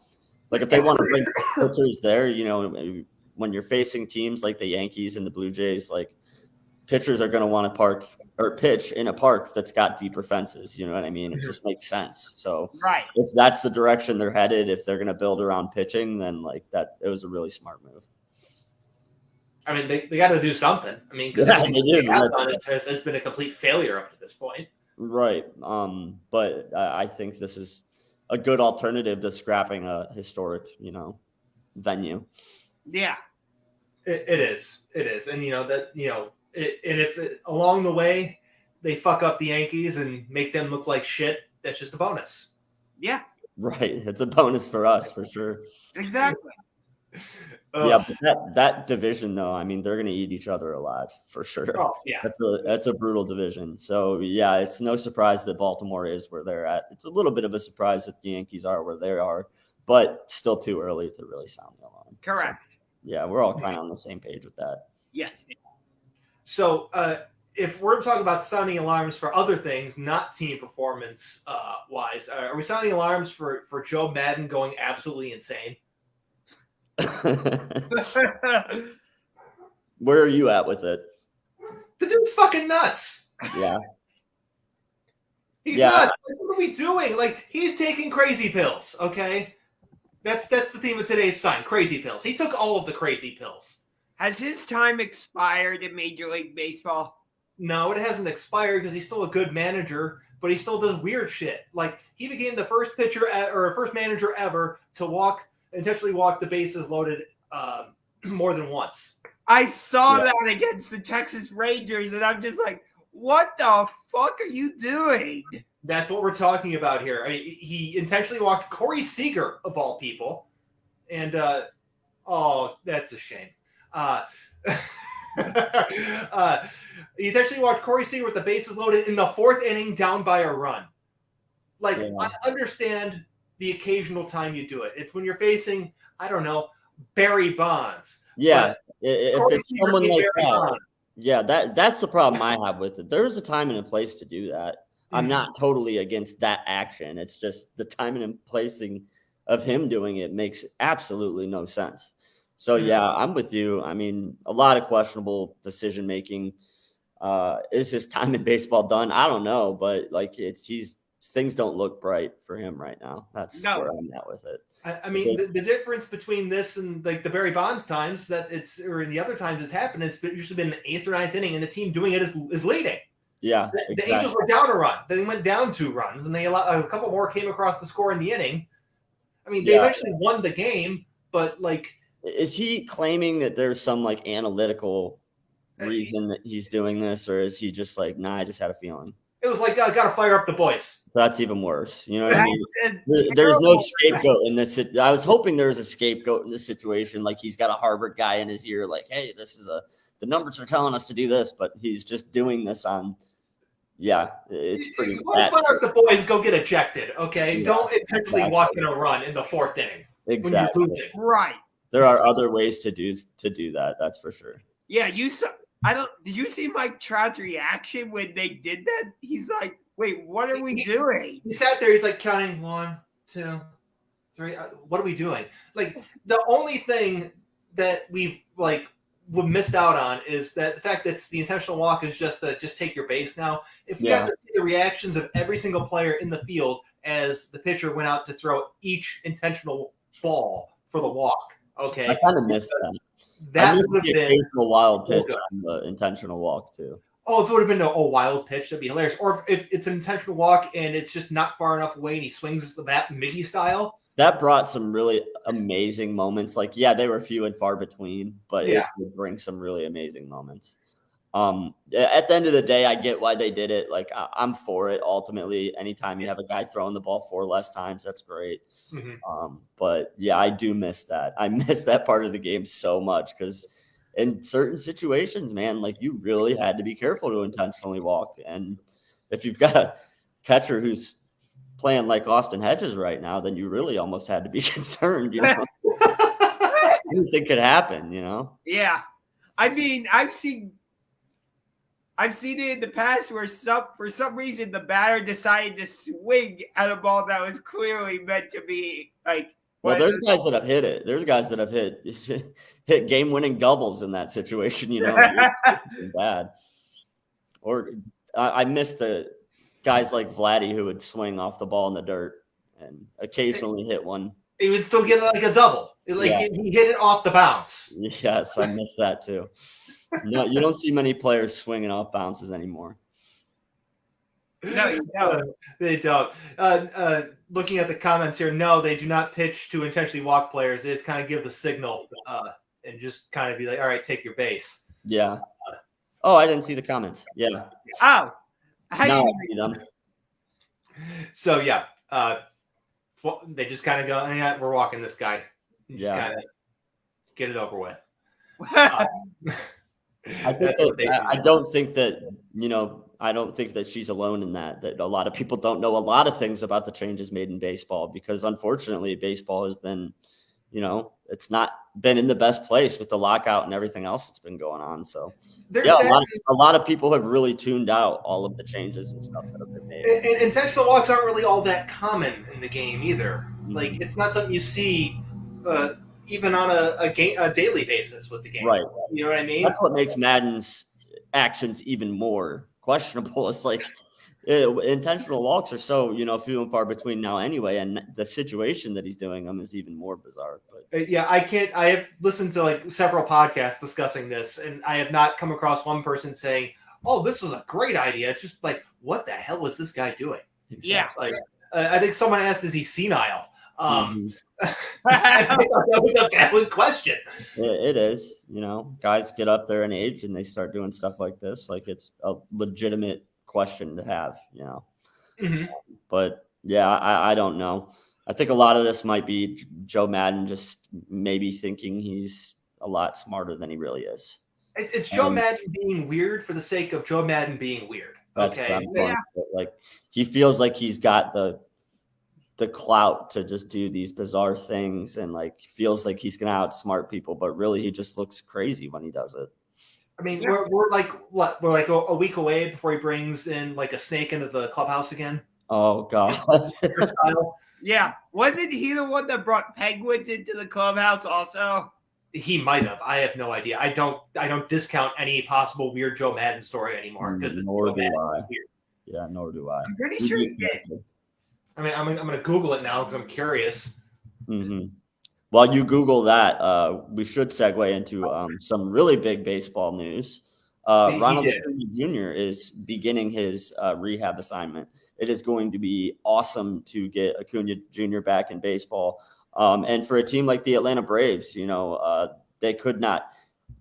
like if they want to bring pitchers there, you know, when you're facing teams like the Yankees and the Blue Jays, like pitchers are going to want to pitch in a park that's got deeper fences. You know what I mean? It just makes sense. So if that's the direction they're headed, if they're going to build around pitching, then like that, it was a really smart move. I mean, they got to do something. I mean, because it has been a complete failure up to this point. Right. But I think this is a good alternative to scrapping a historic, you know, venue. Yeah. It is. And, you know, that, you know, and if along the way they fuck up the Yankees and make them look like shit, that's just a bonus. Yeah. Right. It's a bonus for us, for sure. Exactly. Yeah, but that division, though, I mean, they're going to eat each other alive, for sure. Oh, yeah. That's a brutal division. So, yeah, it's no surprise that Baltimore is where they're at. It's a little bit of a surprise that the Yankees are where they are, but still too early to really sound the alarm. Correct. So, yeah, we're all kind of on the same page with that. Yes. So, if we're talking about sounding alarms for other things, not team performance wise, are we sounding alarms for Joe Madden going absolutely insane? Where are you at with it? The dude's fucking nuts. Yeah. He's nuts. Like, what are we doing? Like, he's taking crazy pills, okay? That's the theme of today's sign, crazy pills. He took all of the crazy pills. Has his time expired in Major League Baseball? No, it hasn't expired because he's still a good manager, but he still does weird shit. Like, he became the first first manager ever to intentionally walk the bases loaded more than once. I saw that against the Texas Rangers, and I'm just like, what the fuck are you doing? That's what we're talking about here. I mean, he intentionally walked Corey Seager, of all people, and Oh, that's a shame. He's actually walked Corey Seager with the bases loaded in the 4th inning down by a run. Like, Yeah. I understand the occasional time you do it. It's when you're facing, I don't know, Barry Bonds. Yeah, But if Corey it's Seager someone beat like Barry that, Bonds. yeah, that's the problem I have with it. There's a time and a place to do that. I'm not totally against that action. It's just the timing and placing of him doing it makes absolutely no sense. So yeah, I'm with you. I mean, a lot of questionable decision making. Is his time in baseball done? I don't know, but like things don't look bright for him right now. That's where I'm at with it. I mean, the difference between this and like the Barry Bonds times that or in the other times it's happened, it's usually been the 8th or 9th inning, and the team doing it is leading. Yeah, the Angels were down a run. Then they went down 2 runs, and they a couple more came across the score in the inning. I mean, they eventually won the game, but like, is he claiming that there's some like analytical reason that he's doing this, or is he just like, nah, I just had a feeling? It was like, I got to fire up the boys. That's even worse. You know what I mean? There's no scapegoat in this. I was hoping there was a scapegoat in this situation. Like he's got a Harvard guy in his ear, like, hey, the numbers are telling us to do this, but he's just doing this on. Yeah, it's pretty bad. Fire up the boys, go get ejected. Okay, don't intentionally walk in a run in the 4th inning. Exactly. When you're losing. Right. There are other ways to do that. That's for sure. Yeah, you saw. Did you see Mike Trout's reaction when they did that? He's like, "Wait, what are we doing?" He sat there. He's like counting 1, 2, 3. What are we doing? Like the only thing that we've missed out on is that the fact that the intentional walk is just take your base now. If we have to see the reactions of every single player in the field as the pitcher went out to throw each intentional ball for the walk, okay, I kind of missed that. That would have been a wild pitch on the intentional walk too. Oh, if it would have been a wild pitch, that'd be hilarious. Or if it's an intentional walk and it's just not far enough away and he swings the bat Miggy style. That brought some really amazing moments. Like, yeah, they were few and far between, but it would bring some really amazing moments. At the end of the day, I get why they did it. Like, I'm for it. Ultimately, anytime you have a guy throwing the ball 4 less times, that's great. But yeah, I do miss that. I miss that part of the game so much because in certain situations, man, like you really had to be careful to intentionally walk. And if you've got a catcher who's playing like Austin Hedges right now, then you really almost had to be concerned. You know, anything could happen. You know. Yeah, I mean, I've seen it in the past where for some reason the batter decided to swing at a ball that was clearly meant to be like. Well, there's guys that have hit it. There's guys that have hit game-winning doubles in that situation. You know, bad. Or I miss the guys like Vladdy who would swing off the ball in the dirt and occasionally hit one. He would still get like a double. He hit it off the bounce. Yes, I miss that too. No, you don't see many players swinging off bounces anymore. No, you don't. They don't. Looking at the comments here, no, they do not pitch to intentionally walk players. They just kind of give the signal and just kind of be like, all right, take your base. Yeah. Oh, I didn't see the comments. Yeah. Oh. Now I see them. So, yeah. They just kind of go, yeah, we're walking this guy. Yeah. Get it over with. I don't think that she's alone in that a lot of people don't know a lot of things about the changes made in baseball because unfortunately baseball has been, it's not been in the best place with the lockout and everything else that's been going on. So a lot of people have really tuned out all of the changes and stuff that have been made. And intentional walks aren't really all that common in the game either. Like it's not something you see even on a daily basis with the game. Right. You know what I mean? That's what makes Madden's actions even more questionable. It's like intentional walks are so, few and far between now anyway. And the situation that he's doing them is even more bizarre. But yeah, I have listened to like several podcasts discussing this and I have not come across one person saying, oh, this was a great idea. It's just like, what the hell was this guy doing? Yeah. Like, I think someone asked, is he senile? I think that was a valid question. It is, guys get up there in age and they start doing stuff like this. Like it's a legitimate question to have, But yeah, I don't know. I think a lot of this might be Joe Madden just maybe thinking he's a lot smarter than he really is. It's Joe Madden being weird for the sake of Joe Madden being weird. That's Okay. Like he feels like he's got the clout to just do these bizarre things and like feels like he's gonna outsmart people, but really he just looks crazy when he does it. I mean, we're like what? We're like a week away before he brings in like a snake into the clubhouse again. Oh God. Yeah. Wasn't he the one that brought penguins into the clubhouse also? He might have. I have no idea. I don't discount any possible weird Joe Madden story anymore because Nor Joe do Madden I. is weird. Yeah, nor do I. I'm pretty sure he did. I mean, I'm going to Google it now because I'm curious. Mm-hmm. While you Google that, we should segue into some really big baseball news. Ronald Acuna Jr. is beginning his rehab assignment. It is going to be awesome to get Acuna Jr. back in baseball. And for a team like the Atlanta Braves, they could not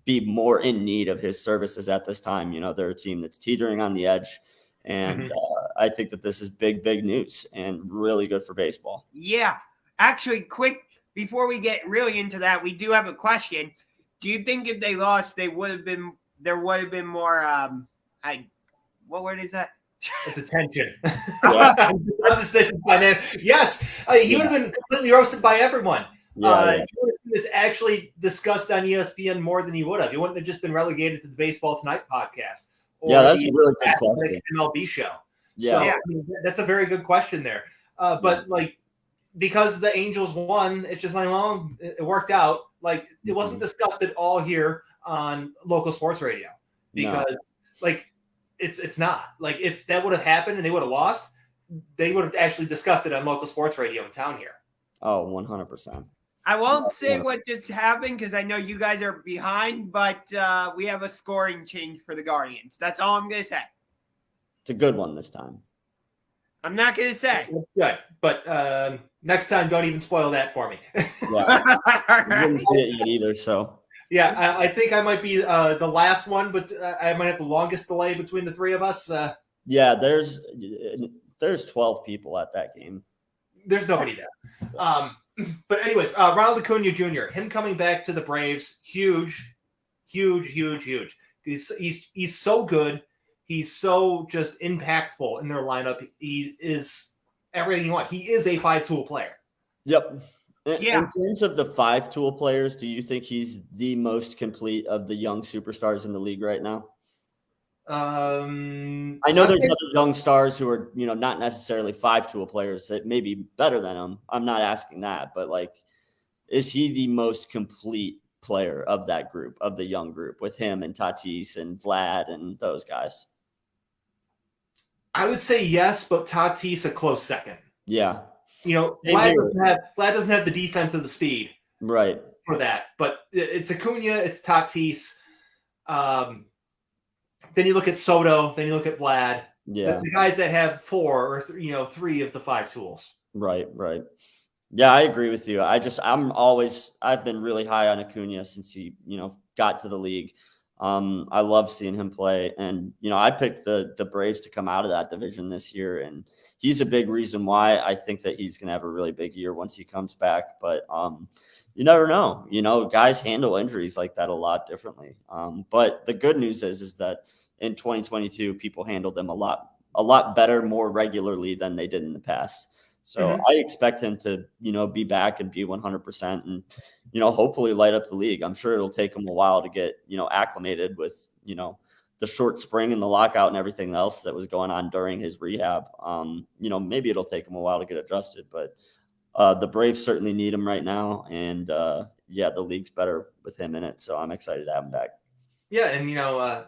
be more in need of his services at this time. They're a team that's teetering on the edge. And I think that this is big news and really good for baseball. Yeah. Actually, quick, before we get really into that, we do have a question. Do you think if they lost, there would have been more, what word is that? It's attention. Yes, he would have been completely roasted by everyone. He would have been actually discussed on ESPN more than he would have. He wouldn't have just been relegated to the Baseball Tonight podcast. Or that's a really good question. MLB show. Yeah, so, I mean, that's a very good question there. But because the Angels won, it's just like, well, it worked out. Like it wasn't discussed at all here on local sports radio because it's not like if that would have happened and they would have lost, they would have actually discussed it on local sports radio in town here. Oh, 100%. I won't say what just happened because I know you guys are behind, but we have a scoring change for the Guardians. That's all I'm going to say. It's a good one this time. I'm not going to say. Good, but next time, don't even spoil that for me. Yeah, I didn't see it yet either, so. Yeah, I think I might be the last one, but I might have the longest delay between the three of us. Yeah, there's 12 people at that game. There's nobody there. But anyways, Ronald Acuna Jr., him coming back to the Braves, huge. He's so good. He's so just impactful in their lineup. He is everything you want. He is a 5-tool player. Yep. In terms of the 5-tool players, do you think he's the most complete of the young superstars in the league right now? I know there's other young stars who are, not necessarily 5-tool players that may be better than him. I'm not asking that, but is he the most complete player of that group, of the young group, with him and Tatis and Vlad and those guys? I would say yes, but Tatis a close second. Yeah. Vlad doesn't have the defense or the speed, right, for that. But it's Acuna, it's Tatis. Then you look at Soto, then you look at Vlad. Yeah, the guys that have 4 or 3 of the 5 tools. Right. Yeah, I agree with you. I've been really high on Acuna since he, got to the league. I love seeing him play, and I picked the Braves to come out of that division this year, and he's a big reason why I think that he's going to have a really big year once he comes back. But you never know. Guys handle injuries like that a lot differently. But the good news is that in 2022, people handled them a lot better, more regularly than they did in the past. So I expect him to, be back and be 100% and, hopefully light up the league. I'm sure it'll take him a while to get, acclimated with, the short spring and the lockout and everything else that was going on during his rehab. Maybe it'll take him a while to get adjusted, but the Braves certainly need him right now. And the league's better with him in it. So I'm excited to have him back. Yeah. And,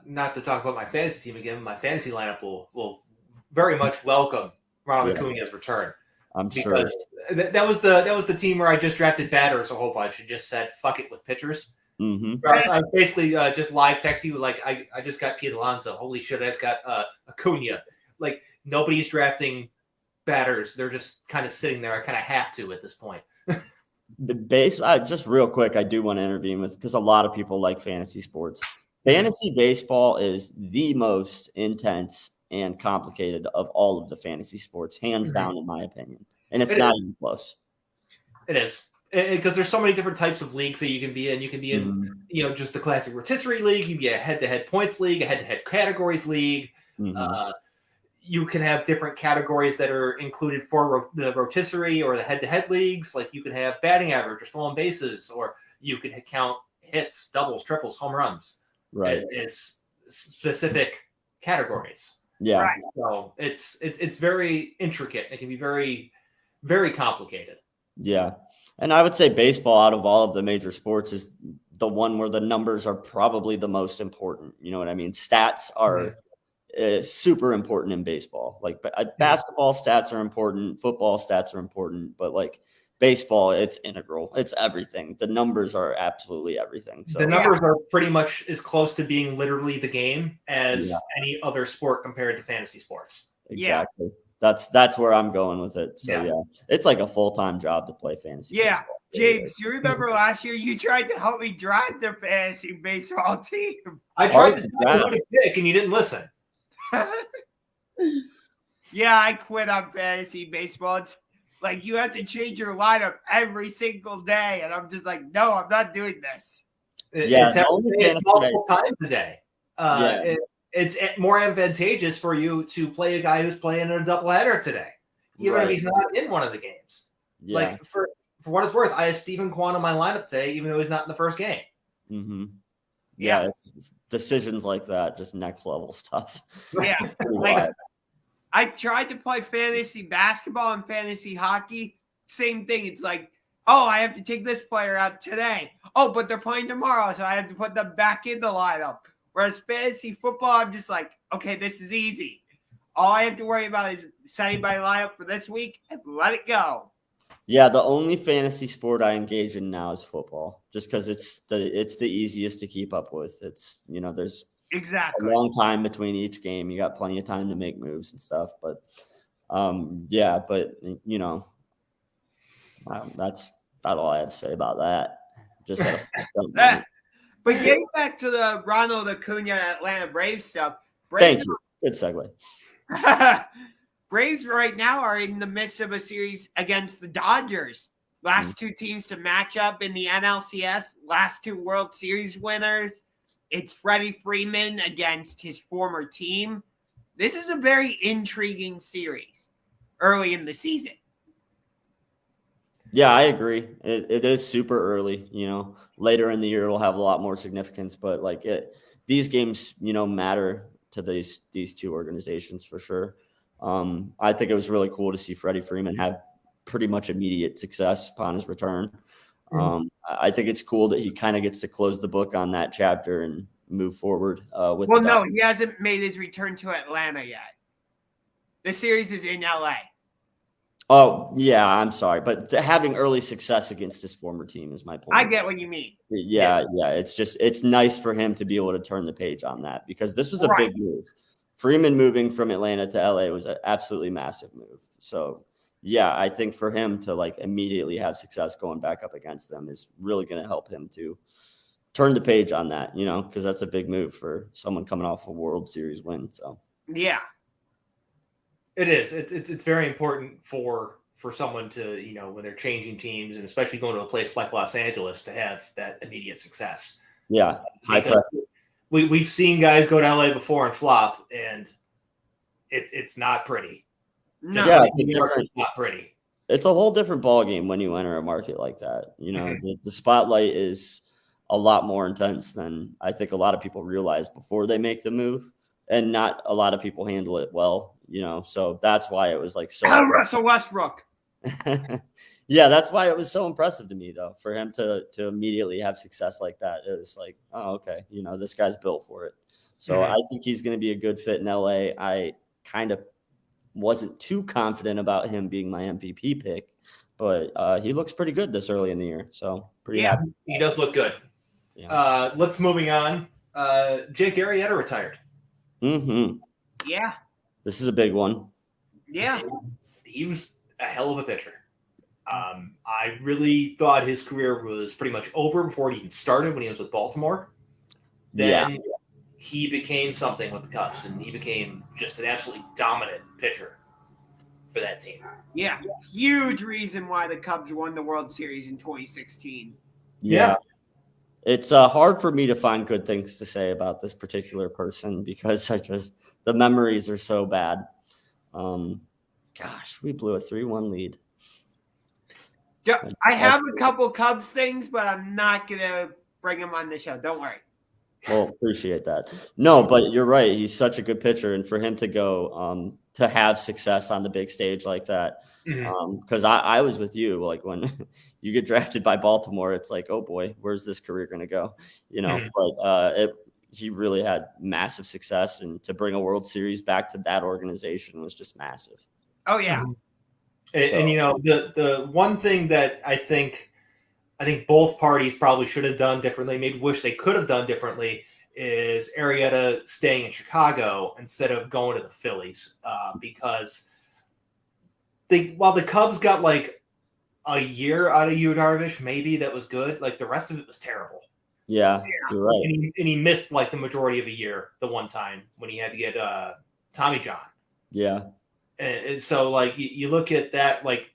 not to talk about my fantasy team again, my fantasy lineup will very much welcome Ronald Acuna's return. I'm sure that was the team where I just drafted batters a whole bunch and just said fuck it with pitchers. Mm-hmm. I basically just live text you I just got Pete Alonso. Holy shit, I just got Acuna. Nobody's drafting batters; they're just kind of sitting there. I kind of have to at this point. The base, just real quick, I do want to intervene with because a lot of people like fantasy sports. Fantasy baseball is the most intense and complicated of all of the fantasy sports, hands down, in my opinion. And it's not even close. It is. Because there's so many different types of leagues that you can be in. You can be in, just the classic rotisserie league. You can be a head-to-head points league, a head-to-head categories league. You can have different categories that are included for the rotisserie or the head-to-head leagues. Like you could have batting average or stolen bases, or you could count hits, doubles, triples, home runs. Right. It's specific categories. Yeah. Right. So it's very intricate. It can be very, very complicated. Yeah. And I would say baseball, out of all of the major sports, is the one where the numbers are probably the most important. You know what I mean? Stats are super important in baseball. Like basketball stats are important, football stats are important, but like baseball, it's integral. It's everything. The numbers are absolutely everything. So the numbers are pretty much as close to being literally the game as any other sport compared to fantasy sports. Exactly. That's where I'm going with it. So it's like a full-time job to play fantasy baseball. James, you remember last year you tried to help me drive the fantasy baseball team. I tried to tell you who to pick and you didn't listen. Yeah, I quit on fantasy baseball. It's like you have to change your lineup every single day, and I'm just like, no, I'm not doing this. It's multiple times a day. It's more advantageous for you to play a guy who's playing in a doubleheader today, even if he's not in one of the games. Yeah. Like for what it's worth, I have Stephen Kwan on my lineup today, even though he's not in the first game. Mm-hmm. Yeah, it's decisions like that, just next level stuff. Yeah, like I tried to play fantasy basketball and fantasy hockey. Same thing. It's like, oh, I have to take this player out today. Oh, but they're playing tomorrow, so I have to put them back in the lineup. Whereas fantasy football, I'm just like, okay, this is easy. All I have to worry about is setting my lineup for this week and let it go. Yeah, the only fantasy sport I engage in now is football, just because it's the easiest to keep up with. It's there's a long time between each game. You got plenty of time to make moves and stuff. But that's not all I have to say about that. Just but getting back to the Ronald Acuna Atlanta Braves stuff. Thank you. Good segue. Braves right now are in the midst of a series against the Dodgers. Last two teams to match up in the NLCS, last two World Series winners. It's Freddie Freeman against his former team. This is a very intriguing series early in the season. Yeah, I agree. It is super early. Later in the year it'll have a lot more significance, but these games, matter to these two organizations for sure. I think it was really cool to see Freddie Freeman have pretty much immediate success upon his return. I think it's cool that he kind of gets to close the book on that chapter and move forward. He hasn't made his return to Atlanta yet. The series is in LA. Oh, yeah, I'm sorry. But having early success against his former team is my point. I get what you mean. Yeah. It's nice for him to be able to turn the page on that because this was a big move. Freeman moving from Atlanta to LA was an absolutely massive move. So, yeah, I think for him to immediately have success going back up against them is really going to help him to turn the page on that, because that's a big move for someone coming off a World Series win. So, yeah. It is. It's very important for someone to, when they're changing teams and especially going to a place like Los Angeles to have that immediate success. Yeah. High pressure. We've seen guys go to LA before and flop, and it's not pretty. No. Yeah, it's not pretty. It's a whole different ballgame when you enter a market like that. The spotlight is a lot more intense than I think a lot of people realize before they make the move, and not a lot of people handle it well. So that's why it was so. Russell Westbrook. Yeah, that's why it was so impressive to me, though, for him to immediately have success like that. It was like, oh, okay, this guy's built for it. So I think he's going to be a good fit in LA. I kind of wasn't too confident about him being my MVP pick, but he looks pretty good this early in the year. So pretty happy. He does look good. Yeah. Let's moving on. Jake Arrieta retired. Mm-hmm. Yeah. This is a big one. Yeah. He was a hell of a pitcher. I really thought his career was pretty much over before it even started when he was with Baltimore. Then he became something with the Cubs, and he became just an absolutely dominant pitcher for that team. Yeah, huge reason why the Cubs won the World Series in 2016. Yeah. It's hard for me to find good things to say about this particular person because the memories are so bad. Gosh, we blew a 3-1 lead. I have a couple Cubs things, but I'm not going to bring them on the show. Don't worry. Well, appreciate that. No, but you're right. He's such a good pitcher. And for him to go to have success on the big stage like that, because I was with you, like when you get drafted by Baltimore, it's like, oh boy, where's this career going to go? But he really had massive success, and to bring a World Series back to that organization was just massive. Oh yeah. And the one thing that I think both parties probably should have done differently, maybe wish they could have done differently, is Arrieta staying in Chicago instead of going to the Phillies, because while the Cubs got like a year out of Yu Darvish, maybe that was good. Like the rest of it was terrible. Yeah, you're right. And he missed like the majority of a year the one time when he had to get Tommy John. Yeah. And so like you look at that, like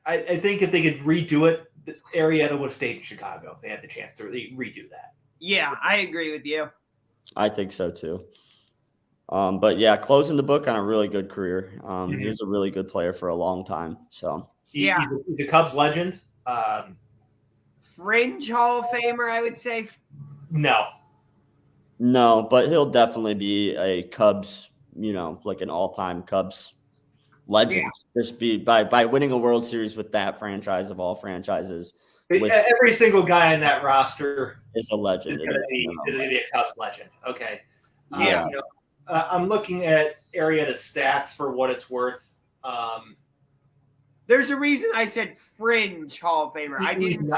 I think if they could redo it, Arrieta would have stayed in Chicago if they had the chance to redo that. Yeah, I agree with you. I think so too. But yeah, closing the book on a really good career. He was a really good player for a long time. So he's a Cubs legend. Fringe Hall of Famer, I would say. No, but he'll definitely be a Cubs, like an all-time Cubs legend. Yeah. Just be by winning a World Series with that franchise of all franchises. Every single guy in that roster is a legend. Is going to be a Cubs legend. Okay. Yeah. I'm looking at Arrieta's stats for what it's worth. There's a reason I said fringe Hall of Famer. I didn't say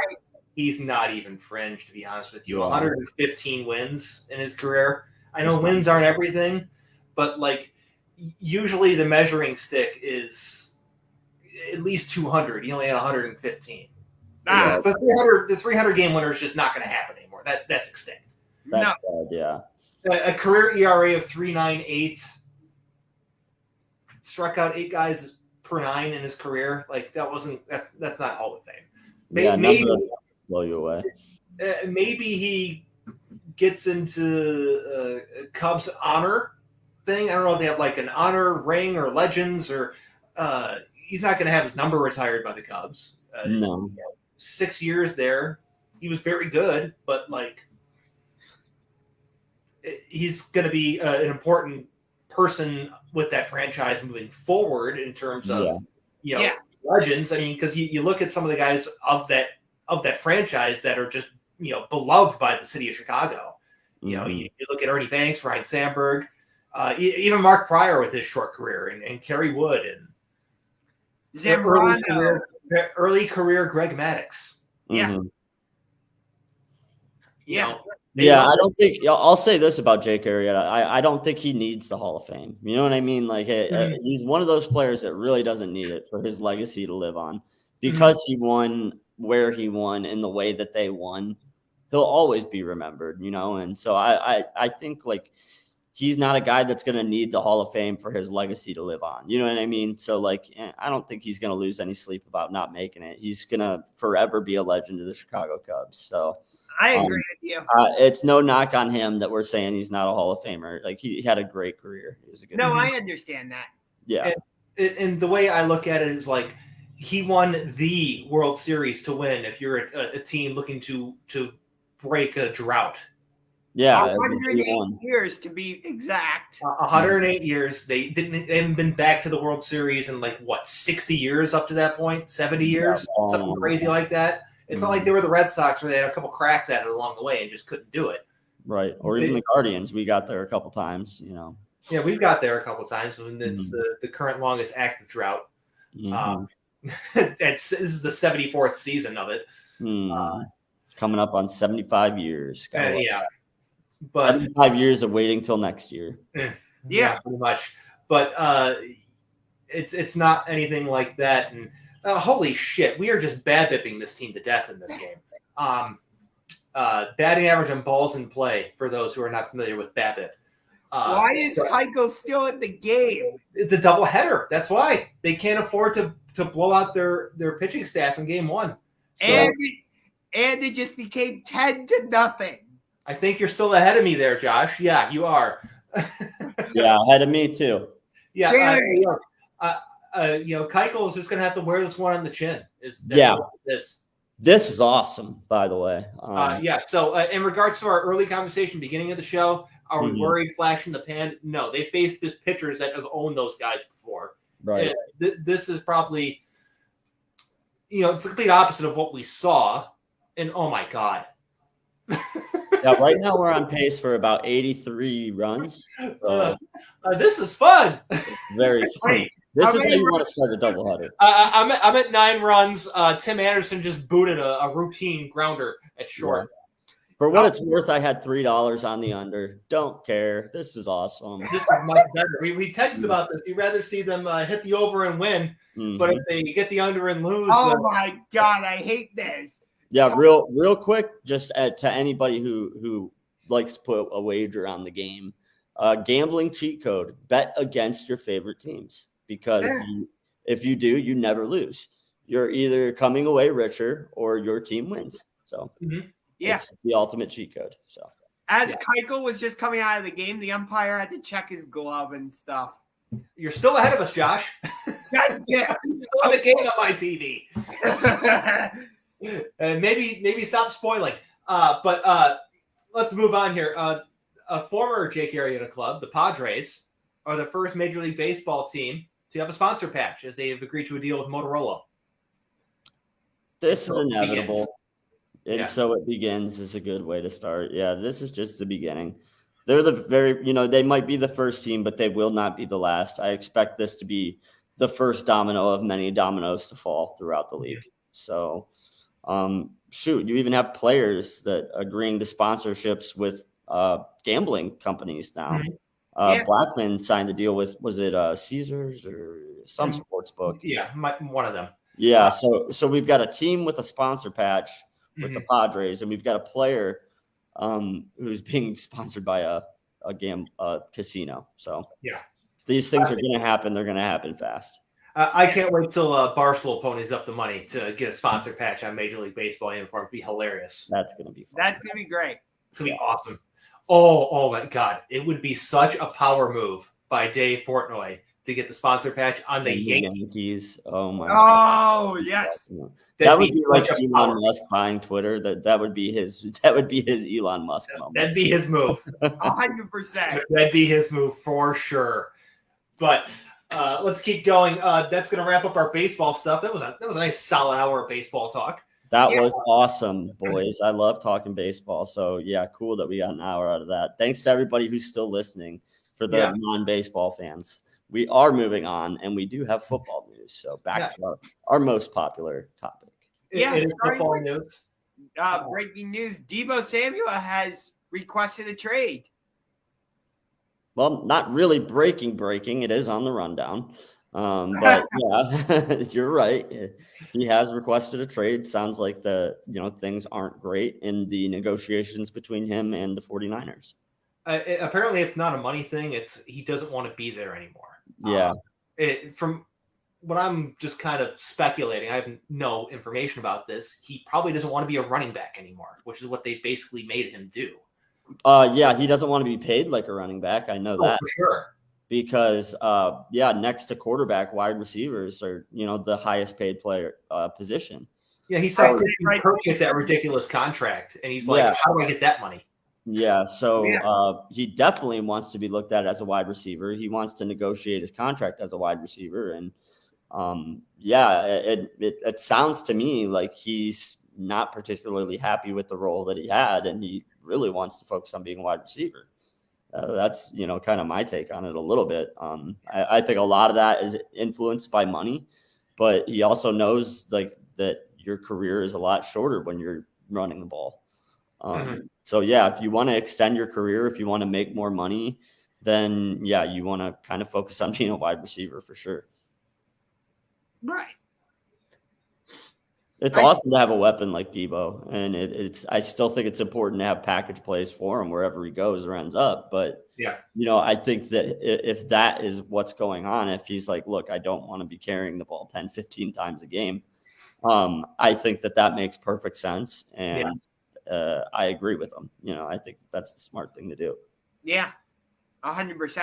he's not even fringe, to be honest with you. 115 wins in his career. I know wins aren't everything, but like usually the measuring stick is at least 200. He only had 115. The 300 game winner is just not going to happen anymore. That's extinct. That's bad, yeah. A career ERA of 3.98. Struck out 8 guys per 9 in his career. Like that's not Hall of Fame. Maybe blow you away. Maybe he gets into a Cubs honor thing. I don't know if they have like an honor ring or legends or he's not going to have his number retired by the Cubs. No. 6 years there. He was very good, but like he's going to be an important person with that franchise moving forward in terms of legends. I mean, because you look at some of the guys of that franchise that are just beloved by the city of Chicago. You look at Ernie Banks, Ryan Sandberg, even Mark Pryor with his short career, and Kerry Wood and Zambrano. Early career Greg Maddux. Yeah. I don't think I'll say this about Jake Arrieta. I don't think he needs the Hall of Fame. You know what I mean? Like he's one of those players that really doesn't need it for his legacy to live on because he won where he won in the way that they won. He'll always be remembered, And so I think like he's not a guy that's going to need the Hall of Fame for his legacy to live on. You know what I mean? So like, I don't think he's going to lose any sleep about not making it. He's going to forever be a legend of the Chicago Cubs. So I agree with you. It's no knock on him that we're saying he's not a Hall of Famer. Like he had a great career. He was a good No, I understand that. Yeah. And the way I look at it is like he won the World Series to win if you're a team looking to break a drought. Yeah. 108 years to be exact. 108 years. They haven't been back to the World Series in 60 years up to that point, 70 years, something crazy like that. It's not like they were the Red Sox where they had a couple cracks at it along the way and just couldn't do it. Right. Or even the Guardians. We got there a couple times, Yeah, we've got there a couple times when it's the current longest active drought. This is the 74th season of it. Coming up on 75 years. But 75 years of waiting till next year. Yeah, pretty much. But it's not anything like that. And holy shit, we are just bad-bipping this team to death in this game. Batting average on balls in play, for those who are not familiar with BABIP, Why is Keuchel still in the game? It's a doubleheader. That's why they can't afford to blow out their pitching staff in game one. So, and it just became 10-0. I think you're still ahead of me there, Josh. Yeah, you are. Yeah, ahead of me too. Yeah, Keuchel is just going to have to wear this one on the chin. This is awesome, by the way. So in regards to our early conversation, beginning of the show, are we worried flashing the pan? No, they faced just pitchers that have owned those guys before. Right. This is probably, it's the complete opposite of what we saw. And oh my God. Yeah, right now we're on pace for about 83 runs. This is fun. Very fun. This is how you want to start a doubleheader. I'm at 9 runs. Tim Anderson just booted a routine grounder at short. Yeah. For what it's worth, I had $3 on the under. Don't care. This is awesome. This is much better. We texted about this. You'd rather see them hit the over and win, but if they get the under and lose. Oh my God, I hate this. Yeah, real quick, just to anybody who likes to put a wager on the game, gambling cheat code: bet against your favorite teams, because if you do, you never lose. You're either coming away richer or your team wins. So it's the ultimate cheat code. So as Keuchel was just coming out of the game, the umpire had to check his glove and stuff. You're still ahead of us, Josh. God damn. Still on the game on my TV. And maybe stop spoiling. But let's move on here. A former Jake Arrieta club, the Padres, are the first Major League Baseball team to have a sponsor patch, as they have agreed to a deal with Motorola. This is inevitable. And so it begins is a good way to start. Yeah, this is just the beginning. They're they might be the first team, but they will not be the last. I expect this to be the first domino of many dominoes to fall throughout the league. So, you even have players that agreeing to sponsorships with gambling companies now. Blackman signed a deal with, was it Caesars or some sports book? Yeah, one of them. Yeah, so we've got a team with a sponsor patch with the Padres, and we've got a player who's being sponsored by a casino. So these things are going to happen. They're going to happen fast. I can't wait till Barstool ponies up the money to get a sponsor patch on Major League Baseball uniform. It'd be hilarious. That's going to be fun. That's going to be great. It's going to be awesome. Oh my God. It would be such a power move by Dave Portnoy to get the sponsor patch on the Yankees. Oh my God. Oh, yes. That would be like Elon Musk buying Twitter. That would be his Elon Musk moment. That'd be his move. 100%. That'd be his move for sure. But let's keep going. That's going to wrap up our baseball stuff. That was a nice solid hour of baseball talk. That was awesome, boys. I love talking baseball. So cool that we got an hour out of that. Thanks to everybody who's still listening. For the non-baseball fans, we are moving on, and we do have football news. So back to our most popular topic. It is football news. Breaking news: Deebo Samuel has requested a trade. Well, not really breaking. It is on the rundown. But you're right. He has requested a trade. Sounds like things aren't great in the negotiations between him and the 49ers. Apparently it's not a money thing. It's he doesn't want to be there anymore. Yeah. From what I'm just kind of speculating, I have no information about this. He probably doesn't want to be a running back anymore, which is what they basically made him do. He doesn't want to be paid like a running back. I know that for sure. Because next to quarterback, wide receivers are the highest paid player position. Yeah, he signed get that ridiculous contract, and he's like, "How do I get that money?" Yeah, so he definitely wants to be looked at as a wide receiver. He wants to negotiate his contract as a wide receiver, and it sounds to me like he's not particularly happy with the role that he had, and he really wants to focus on being a wide receiver. That's kind of my take on it a little bit. I think a lot of that is influenced by money, but he also knows that your career is a lot shorter when you're running the ball. So if you want to extend your career, if you want to make more money, then you want to kind of focus on being a wide receiver for sure. Right. It's awesome to have a weapon like Deebo, and I still think it's important to have package plays for him wherever he goes or ends up. But Yeah. I think that if that is what's going on, if he's like, look, I don't want to be carrying the ball 10, 15 times a game, I think that makes perfect sense. And I agree with him. I think that's the smart thing to do. Yeah, 100%.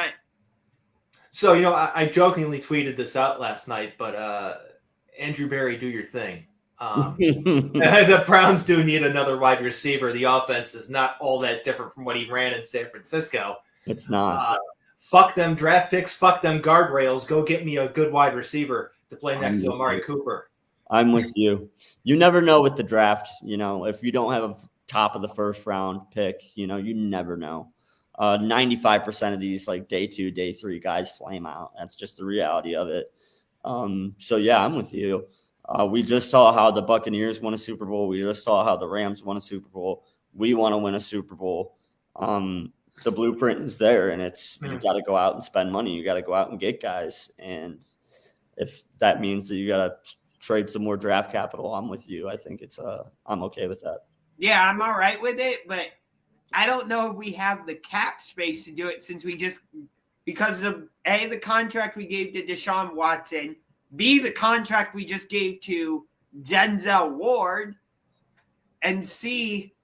So, I jokingly tweeted this out last night, but Andrew Berry, do your thing. The Browns do need another wide receiver. The offense is not all that different from what he ran in San Francisco. It's not. Fuck them draft picks. Fuck them guardrails. Go get me a good wide receiver to play next to Amari Cooper. I'm with you. You never know with the draft. If you don't have a top of the first round pick, you never know. 95% of these like day 2, day 3 guys flame out. That's just the reality of it. So yeah, I'm with you. We just saw how the Buccaneers won a Super Bowl. We just saw how the Rams won a Super Bowl. We want to win a Super Bowl. The blueprint is there, and you got to go out and spend money. You got to go out and get guys. And if that means that you got to trade some more draft capital, I'm with you. I think I'm okay with that. Yeah, I'm all right with it, but I don't know if we have the cap space to do it since because of A, the contract we gave to Deshaun Watson, B, the contract we just gave to Denzel Ward, and C,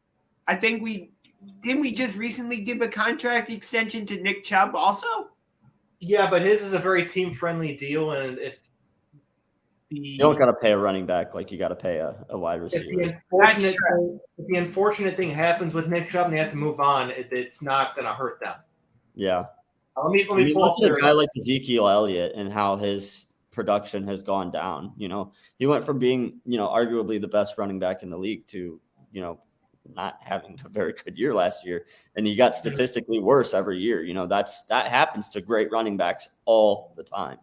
I think didn't we just recently give a contract extension to Nick Chubb also? Yeah, but his is a very team-friendly deal, and if you don't got to pay a running back like you got to pay a wide receiver. If the unfortunate thing happens with Nick Chubb and they have to move on, it's not going to hurt them. Yeah. Let me pull up a guy like Ezekiel Elliott and how his production has gone down. He went from being, arguably the best running back in the league to, not having a very good year last year. And he got statistically worse every year. That happens to great running backs all the time.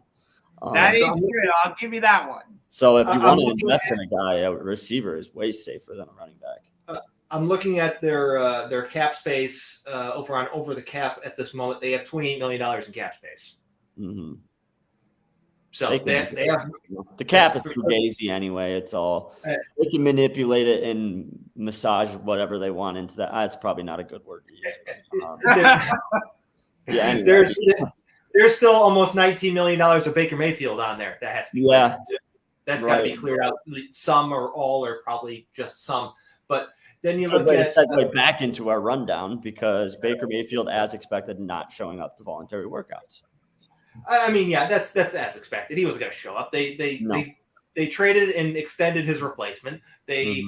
That is true. I'll give you that one. So if you want to invest in a guy, a receiver is way safer than a running back. I'm looking at their cap space over the cap at this moment. They have $28 million in cap space. Mm-hmm. So they have the cap is too gazy anyway. It's all they can manipulate it and massage whatever they want into that. It's probably not a good word to use. Anyway. There's still almost $19 million of Baker Mayfield on there. That has to be that's got to be cleared out. Some or all, or probably just some. But then you look at segue back into our rundown because Baker Mayfield, as expected, not showing up to voluntary workouts. I mean, yeah, that's as expected. He was going to show up. They traded and extended his replacement. They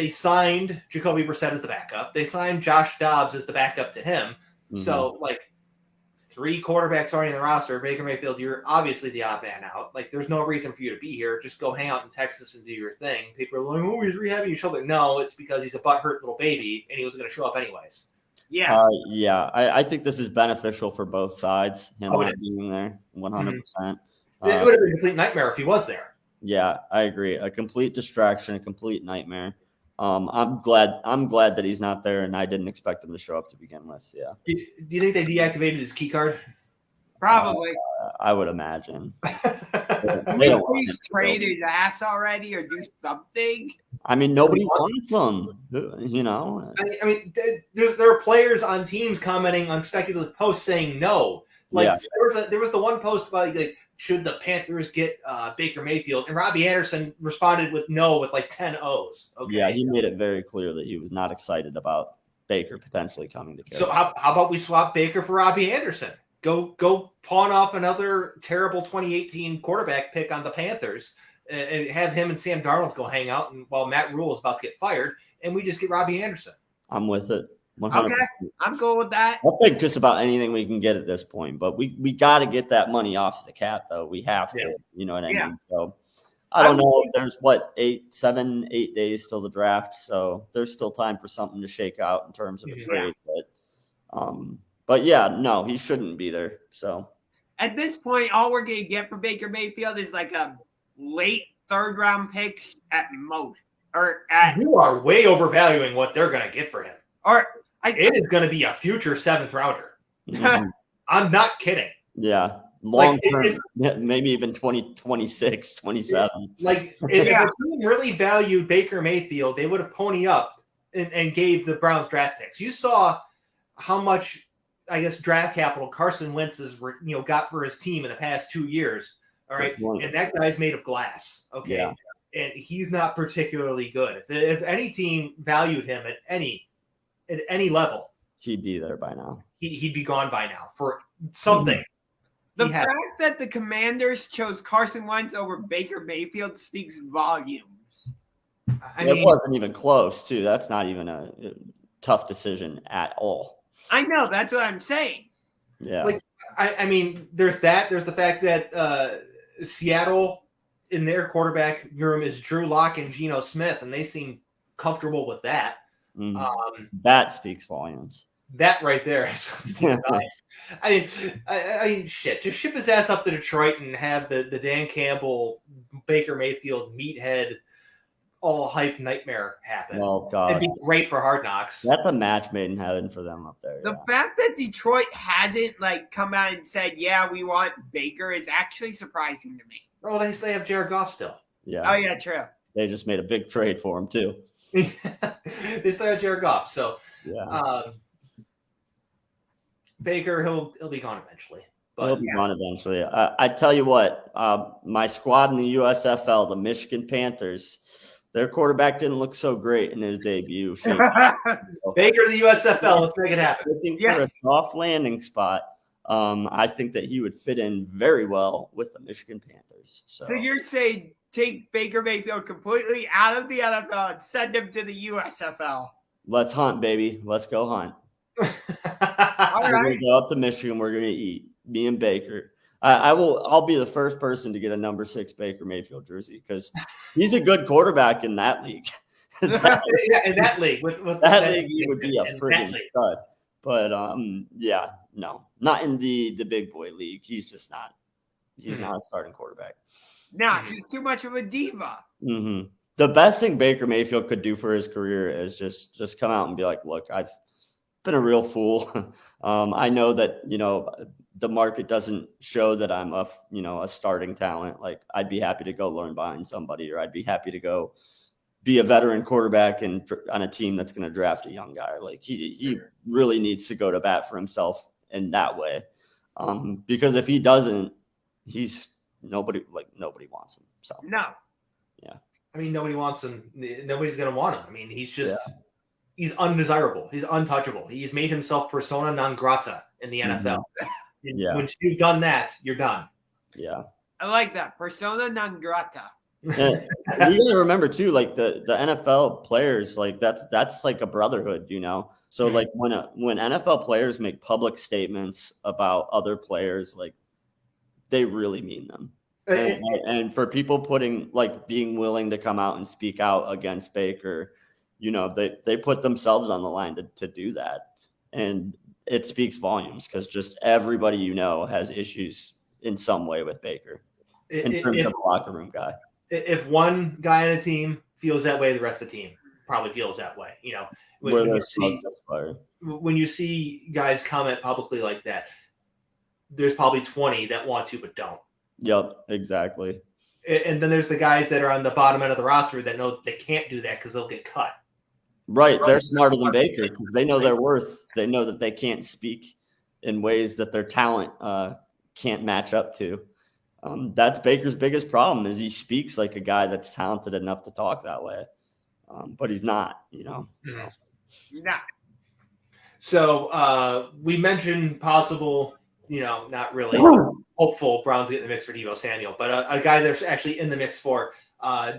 signed Jacoby Brissett as the backup. They signed Josh Dobbs as the backup to him. Mm-hmm. So, 3 quarterbacks already in the roster. Baker Mayfield, you're obviously the odd man out. There's no reason for you to be here. Just go hang out in Texas and do your thing. People are like, oh, he's rehabbing your shoulder. No, it's because he's a butthurt little baby, and he was going to show up anyways. Yeah. I think this is beneficial for both sides, him not being there 100%. It would have been a complete nightmare if he was there. Yeah, I agree. A complete distraction, a complete nightmare. I'm glad that he's not there, and I didn't expect him to show up to begin with. Yeah. Do you think they deactivated his key card? Probably. I would imagine. Please trade his ass already or do something. I mean, nobody wants him. I mean, there are players on teams commenting on speculative posts saying no. There was the one post about should the Panthers get Baker Mayfield, and Robbie Anderson responded with no with 10 O's. Okay. Yeah, he made it very clear that he was not excited about Baker potentially coming to Carolina. So how about we swap Baker for Robbie Anderson? Go pawn off another terrible 2018 quarterback pick on the Panthers and have him and Sam Darnold go hang out while Matt Rule is about to get fired, and we just get Robbie Anderson. I'm with it. 100%. Okay, I'm cool with that. I'll take just about anything we can get at this point, but we got to get that money off the cap, though. We have to, you know what I mean? So I don't know. There's 8 days till the draft, so there's still time for something to shake out in terms of a trade. But yeah, no, he shouldn't be there. So at this point, all we're going to get for Baker Mayfield is a late 3rd round pick at most. You are way overvaluing what they're going to get for him. It is going to be a future 7th rounder. Mm-hmm. I'm not kidding. Yeah. Long term, maybe even 2026, 27. If the team really valued Baker Mayfield, they would have ponied up and gave the Browns draft picks. You saw how much, I guess, draft capital Carson Wentz has got for his team in the past 2 years. All right, and that guy's made of glass. Okay, Yeah. and he's not particularly good. If any team valued him at any level, he'd be there by now. He'd be gone by now for something. The fact that the Commanders chose Carson Wentz over Baker Mayfield speaks volumes. I mean, it wasn't even close, too. That's not even a tough decision at all. I know. That's what I'm saying. Yeah. Like, I mean, there's that. There's the fact that Seattle in their quarterback room is Drew Lock and Geno Smith, and they seem comfortable with that. That speaks volumes. That right there is what speaks volumes. I mean, shit. Just ship his ass up to Detroit and have the Dan Campbell, Baker Mayfield meathead, all hype nightmare happen. Oh God, it'd be great for Hard Knocks. That's a match made in heaven for them up there. The fact that Detroit hasn't come out and said, "Yeah, we want Baker," is actually surprising to me. Oh, they have Jared Goff still. Yeah. Oh yeah, true. They just made a big trade for him too. They still have Jared Goff, so yeah. Baker, he'll be gone eventually. But, he'll be gone eventually. I tell you what, my squad in the USFL, the Michigan Panthers, their quarterback didn't look so great in his debut. Baker, the USFL, let's make it happen. Looking for a soft landing spot. I think that he would fit in very well with the Michigan Panthers. So you're saying take Baker Mayfield completely out of the NFL and send him to the USFL? Let's hunt, baby. Let's go hunt. All We're right. gonna go up to Michigan. We're gonna eat. Me and Baker. I'll be the first person to get a number 6 Baker Mayfield jersey because he's a good quarterback in that league. In that league, with that league, he would be a freaking stud. But yeah, no, not in the big boy league. He's just not. He's not a starting quarterback. Nah, he's too much of a diva. Mm-hmm. The best thing Baker Mayfield could do for his career is just come out and be like, look, I've been a real fool. I know that the market doesn't show that I'm a starting talent. Like I'd be happy to go learn behind somebody, or I'd be happy to go be a veteran quarterback and on a team that's going to draft a young guy. Like he really needs to go to bat for himself in that way. Because if he doesn't, nobody wants him. So no. Yeah. I mean, nobody wants him. Nobody's going to want him. I mean, he's just he's undesirable. He's untouchable. He's made himself persona non grata in the NFL. Yeah. Once you've done that, you're done. Yeah. I like that. Persona non grata. You gotta remember too, like the NFL players, like that's like a brotherhood, So like when NFL players make public statements about other players, like they really mean them. And for people being willing to come out and speak out against Baker, they put themselves on the line to do that. And it speaks volumes because just everybody has issues in some way with Baker in terms of a locker room guy. If one guy on a team feels that way, the rest of the team probably feels that way. When you see guys comment publicly like that, there's probably 20 that want to but don't. Yep, exactly. And then there's the guys that are on the bottom end of the roster that know they can't do that because they'll get cut. Right. They're smarter than Baker because they know their worth. They know that they can't speak in ways that their talent can't match up to. That's Baker's biggest problem is he speaks like a guy that's talented enough to talk that way. But he's not, So. Nah. So we mentioned possible, not really hopeful Browns get in the mix for Deebo Samuel, but a guy that's actually in the mix for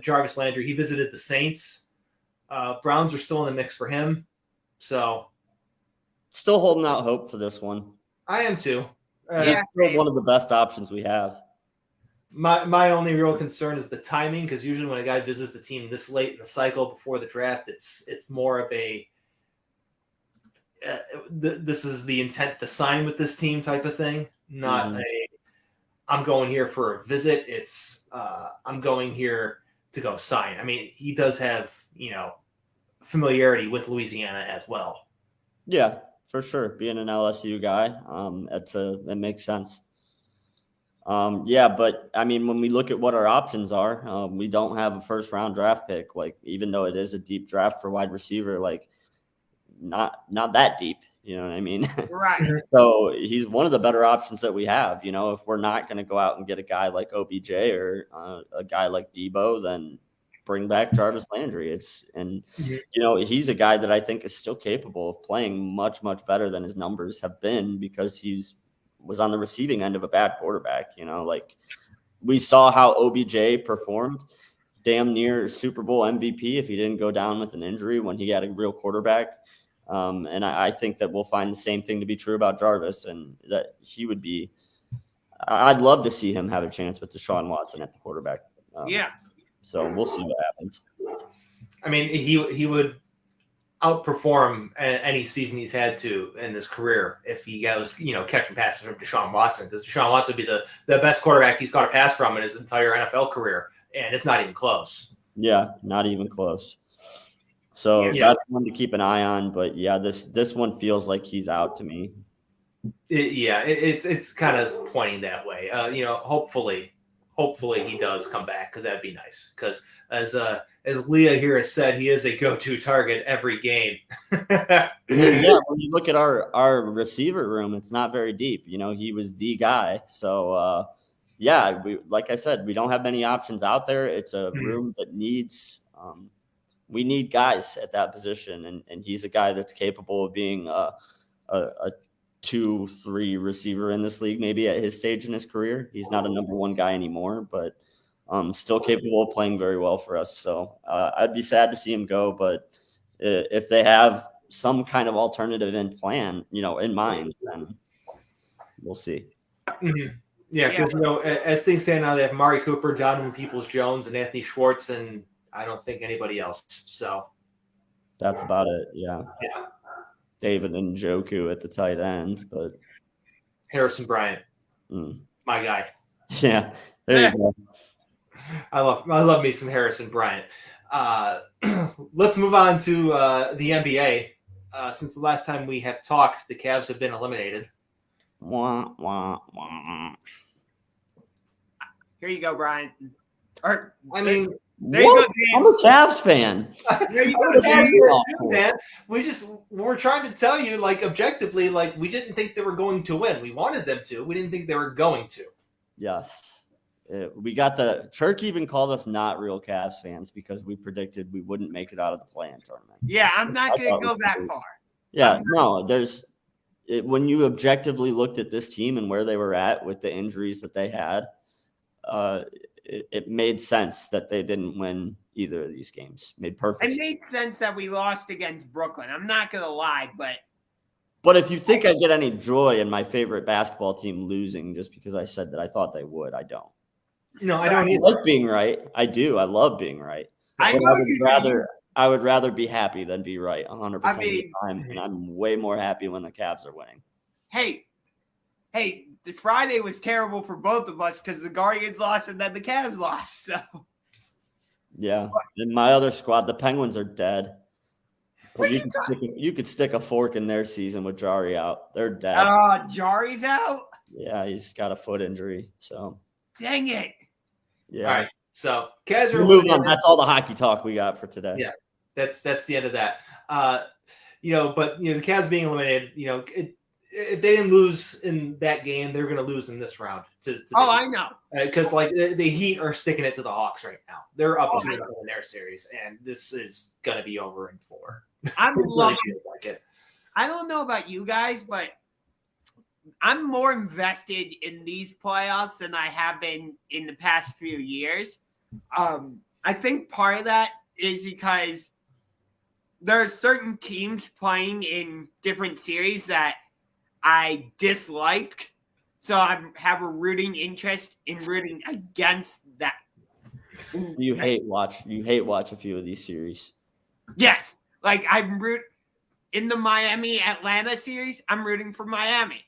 Jarvis Landry. He visited the Saints. Browns are still in the mix for him. So still holding out hope for this one. I am too. He's still one of the best options we have. My only real concern is the timing, because usually when a guy visits the team this late in the cycle before the draft, it's more of a this is the intent to sign with this team type of thing, not I'm going here for a visit. It's I'm going here to go sign. I mean, he does have familiarity with Louisiana as well. Yeah, for sure. Being an LSU guy, it makes sense. But I mean, when we look at what our options are, we don't have a first round draft pick. Like, even though it is a deep draft for wide receiver, like not that deep. You know what I mean? Right. So he's one of the better options that we have. You know, if we're not going to go out and get a guy like OBJ or a guy like Debo, then bring back Jarvis Landry. You know, he's a guy that I think is still capable of playing much, much better than his numbers have been because was on the receiving end of a bad quarterback. You know, like we saw how OBJ performed, damn near Super Bowl MVP if he didn't go down with an injury when he had a real quarterback. And I think that we'll find the same thing to be true about Jarvis, and that he would be. I'd love to see him have a chance with Deshaun Watson at the quarterback. Yeah. So we'll see what happens. I mean, he would outperform any season he's had to in his career if he goes, you know, catching passes from Deshaun Watson, because Deshaun Watson would be the best quarterback he's caught a pass from in his entire NFL career, and it's not even close. Yeah, not even close. So that's one to keep an eye on. But yeah, this one feels like he's out to me. It's kind of pointing that way. You know, hopefully he does come back, because that'd be nice. Because as Leah here has said, he is a go-to target every game. Yeah, when you look at our receiver room, it's not very deep. You know, he was the guy. So like I said, we don't have many options out there. It's a room that needs. We need guys at that position, and he's a guy that's capable of being a 2-3 receiver in this league, maybe at his stage in his career. He's not a number one guy anymore, but still capable of playing very well for us. So I'd be sad to see him go, but if they have some kind of alternative in mind, then we'll see. Mm-hmm. Yeah, because you know, as things stand now, they have Mari Cooper, Donovan Peoples-Jones, and Anthony Schwartz, and I don't think anybody else. So that's about it. Yeah. David Njoku at the tight end, but Harrison Bryant, my guy. Yeah, there you go. I love me some Harrison Bryant. Let's move on to the NBA. Since the last time we have talked, the Cavs have been eliminated. Wah, wah, wah. Here you go, Brian. I mean, there you go, James. I'm a Cavs fan. There you go, James. Man, we're trying to tell you, like, objectively, like, we didn't think they were going to win. We wanted them to. We didn't think they were going to. Yes. We got Chirk even called us not real Cavs fans because we predicted we wouldn't make it out of the play-in tournament. Yeah, I'm not going to go that far. Yeah, no, when you objectively looked at this team and where they were at with the injuries that they had, it made sense that they didn't win either of these games. Made perfect sense. It made sense that we lost against Brooklyn. I'm not going to lie, But if you think I get any joy in my favorite basketball team losing just because I said that I thought they would, I don't. No, I don't either. I like being right. I do. I love being right. I would rather be happy than be right 100% of the time, and I'm way more happy when the Cavs are winning. Hey, the Friday was terrible for both of us because the Guardians lost and then the Cavs lost. So yeah, in my other squad, the Penguins are dead. You could stick a fork in their season with Jari out. They're dead. Jari's out? Yeah, he's got a foot injury. So dang it. Yeah. All right. So Cavs are moving on. That's all the hockey talk we got for today. Yeah, that's the end of that. But the Cavs being eliminated, if they didn't lose in that game, they're going to lose in this round. I know. Because the Heat are sticking it to the Hawks right now. They're up 2-0 in their series, and this is going to be over in 4. I'm loving it. I don't know about you guys, but I'm more invested in these playoffs than I have been in the past few years. I think part of that is because there are certain teams playing in different series that I dislike, so I have a rooting interest in rooting against that. You hate watch a few of these series. Yes, like I'm in the Miami Atlanta series. I'm rooting for Miami.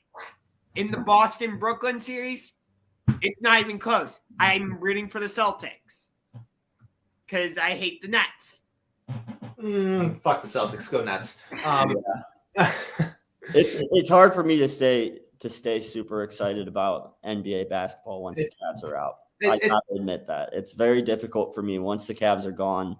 In the Boston Brooklyn series, it's not even close. I'm rooting for the Celtics because I hate the Nets. Fuck the Celtics. Go Nets. It's hard for me to stay super excited about NBA basketball once the Cavs are out. I gotta admit that it's very difficult for me once the Cavs are gone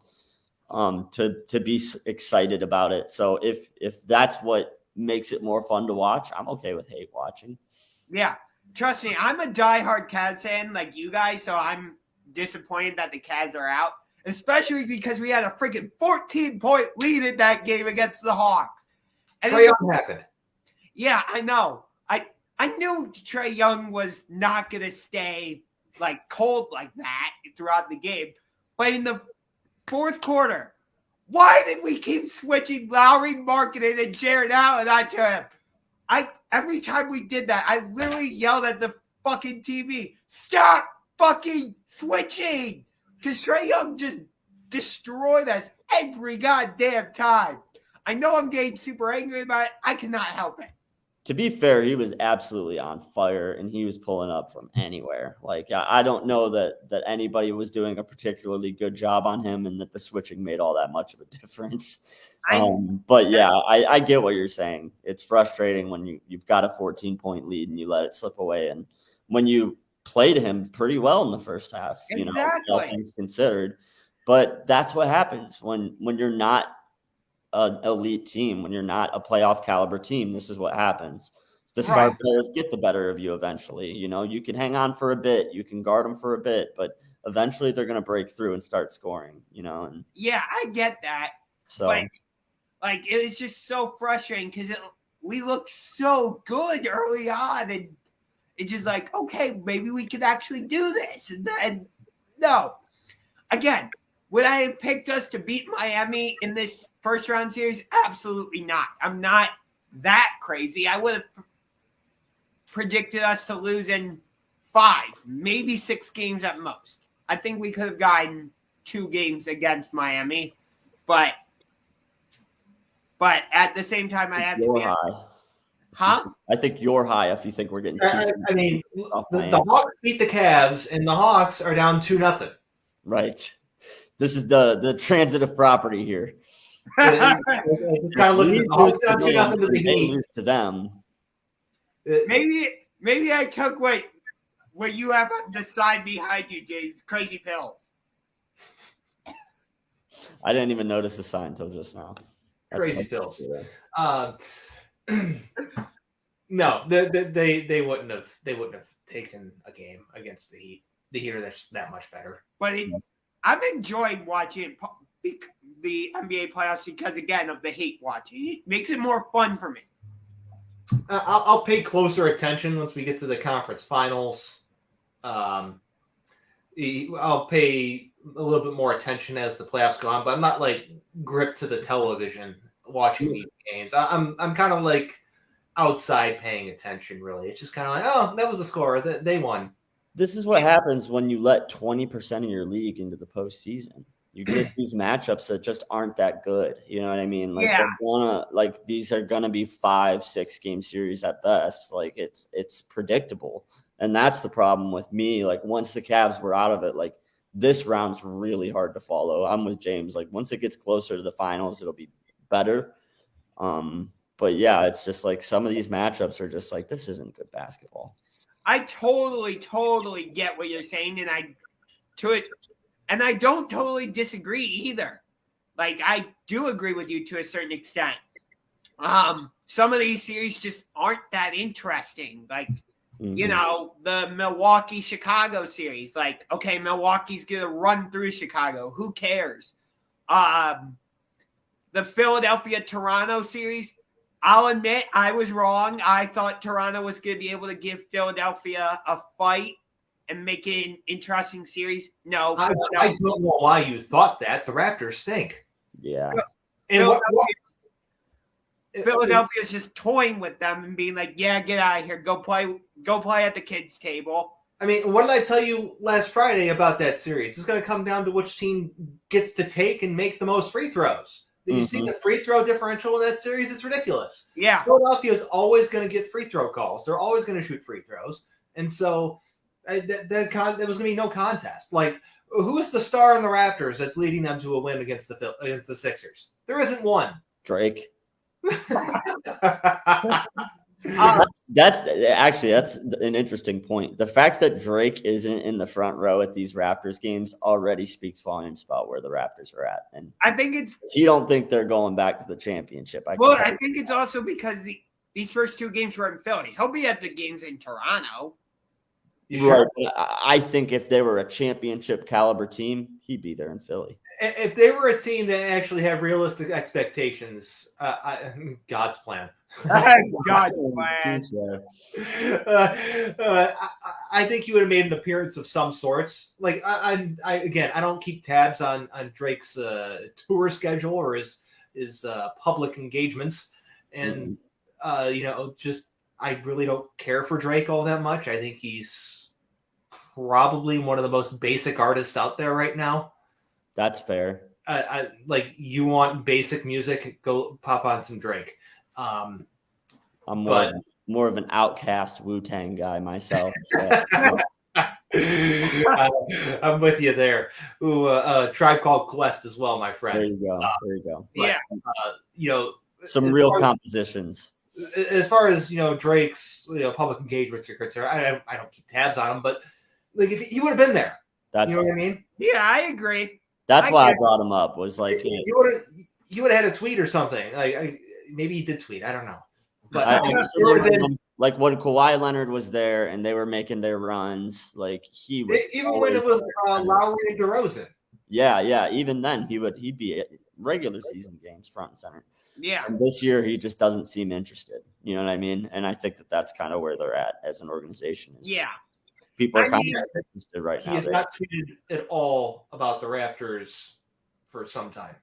to be excited about it. So if that's what makes it more fun to watch, I'm okay with hate watching. Yeah. Trust me, I'm a diehard Cavs fan like you guys, so I'm disappointed that the Cavs are out, especially because we had a freaking 14-point lead in that game against the Hawks. And Trae Young happened. Yeah, I know. I knew Trae Young was not going to stay like cold like that throughout the game. But in the fourth quarter, why did we keep switching Lowry, Markkanen, and Jared Allen onto him? Every time we did that, I literally yelled at the fucking TV, stop fucking switching! Because Trae Young just destroyed us every goddamn time. I know I'm getting super angry about it. I cannot help it. To be fair, he was absolutely on fire, and he was pulling up from anywhere. Like, I don't know that anybody was doing a particularly good job on him, and that the switching made all that much of a difference. But yeah, I get what you're saying. It's frustrating when you've got a 14-point lead and you let it slip away. And when you played him pretty well in the first half, Exactly. all things considered. But that's what happens when you're not an elite team, when you're not a playoff caliber team. This is what happens. The star players get the better of you eventually. You can hang on for a bit, you can guard them for a bit, but eventually they're going to break through and start scoring. And yeah, I get that. so like it was just so frustrating because we looked so good early on, and it's just like, okay, maybe we could actually do this. And then no, again. Would I have picked us to beat Miami in this first round series? Absolutely not. I'm not that crazy. I would have predicted us to lose in 5, maybe 6 games at most. I think we could have gotten 2 games against Miami, but at the same time, I have to be high. Huh? I think you're high if you think we're getting. I mean, the Hawks beat the Cavs, and the Hawks are down 2-0. Right. This is the transitive property here. Kind of looking at the Hawks down 2-0 to the Heat. Lose to them. Maybe I took what you have on the side behind you, James. Crazy pills. I didn't even notice the sign until just now. Crazy pills. No, they wouldn't have taken a game against the Heat. The Heat are that much better. But I'm enjoying watching the NBA playoffs because, again, of the hate watching. It makes it more fun for me. I'll pay closer attention once we get to the conference finals. I'll pay a little bit more attention as the playoffs go on, but I'm not like gripped to the television watching these games. I'm kind of like outside paying attention. Really, it's just kind of like, oh, that was the score. They won. This is what happens when you let 20% of your league into the postseason. You get these matchups that just aren't that good. You know what I mean? Like, these are gonna be 5-6 game series at best. Like, it's predictable, and that's the problem with me. Like, once the Cavs were out of it, like, this round's really hard to follow. I'm with James. Like, once it gets closer to the finals, it'll be better. But yeah, it's just like some of these matchups are just like, this isn't good basketball. I totally get what you're saying, and I don't totally disagree either. Like, I do agree with you to a certain extent. Some of these series just aren't that interesting. Like, the Milwaukee-Chicago series. Like, okay, Milwaukee's going to run through Chicago. Who cares? The Philadelphia-Toronto series, I'll admit I was wrong. I thought Toronto was going to be able to give Philadelphia a fight and make it an interesting series. No. I don't know why you thought that. The Raptors stink. Yeah. And Philadelphia's just toying with them and being like, yeah, get out of here. Go play at the kids' table. I mean, what did I tell you last Friday about that series? It's going to come down to which team gets to take and make the most free throws. You see the free throw differential in that series? It's ridiculous. Yeah. Philadelphia is always going to get free throw calls. They're always going to shoot free throws. And so there was going to be no contest. Like, who's the star in the Raptors that's leading them to a win against the Sixers? There isn't one. Drake. That's an interesting point. The fact that Drake isn't in the front row at these Raptors games already speaks volumes about where the Raptors are at. And I think it's you don't think they're going back to the championship. I think it's also because these first two games were in Philly. He'll be at the games in Toronto. Right. I think if they were a championship caliber team, he'd be there in Philly. If they were a team that actually had realistic expectations, God's plan. God's plan. I think he would have made an appearance of some sorts. Like I don't keep tabs on Drake's tour schedule or his public engagements, and I really don't care for Drake all that much. I think he's probably one of the most basic artists out there right now. That's fair. You want basic music, go pop on some Drake. I'm more of an Outkast Wu-Tang guy myself. I'm with you there. Tribe Called Quest as well, my friend. There you go. Yeah. Some real compositions. As far as Drake's public engagements are concerned, I don't keep tabs on him, but like if he would have been there, you know what I mean? Yeah, I agree. That's why I brought him up. Was like he would have had a tweet or something. Like maybe he did tweet. I don't know. But like when Kawhi Leonard was there and they were making their runs, like he was even when it was Lowry and DeRozan. Yeah. Even then, he'd be at regular season games front and center. Yeah. And this year, he just doesn't seem interested. You know what I mean? And I think that's kind of where they're at as an organization. Yeah. People are kind of interested right now. He has not tweeted at all about the Raptors for some time.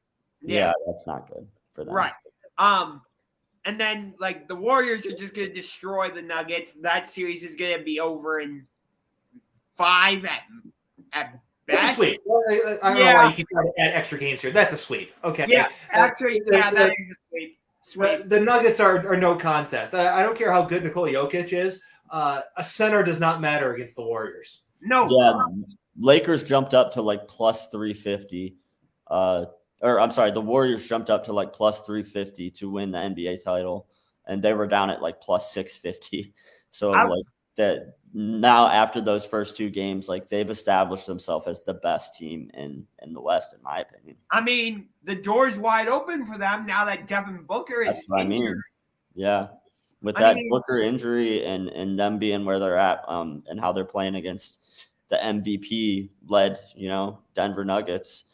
Yeah, that's not good for them. Right. And then like the Warriors are just going to destroy the Nuggets. That series is going to be over in 5 at best. That's a sweep. I don't know why you keep trying to add extra games here. That's a sweep. Okay. Yeah, actually, that is a sweep. The Nuggets are no contest. I don't care how good Nikola Jokic is. A center does not matter against the Warriors. No. Yeah, Lakers jumped up to like plus 350. The Warriors jumped up to like plus 350 to win the NBA title, and they were down at like plus 650. So that now after those first two games, like they've established themselves as the best team in the West, in my opinion. I mean, the door's wide open for them now that Devin Booker is. That's what injured. I mean. Yeah. With Booker injury and them being where they're at, and how they're playing against the MVP-led, Denver Nuggets,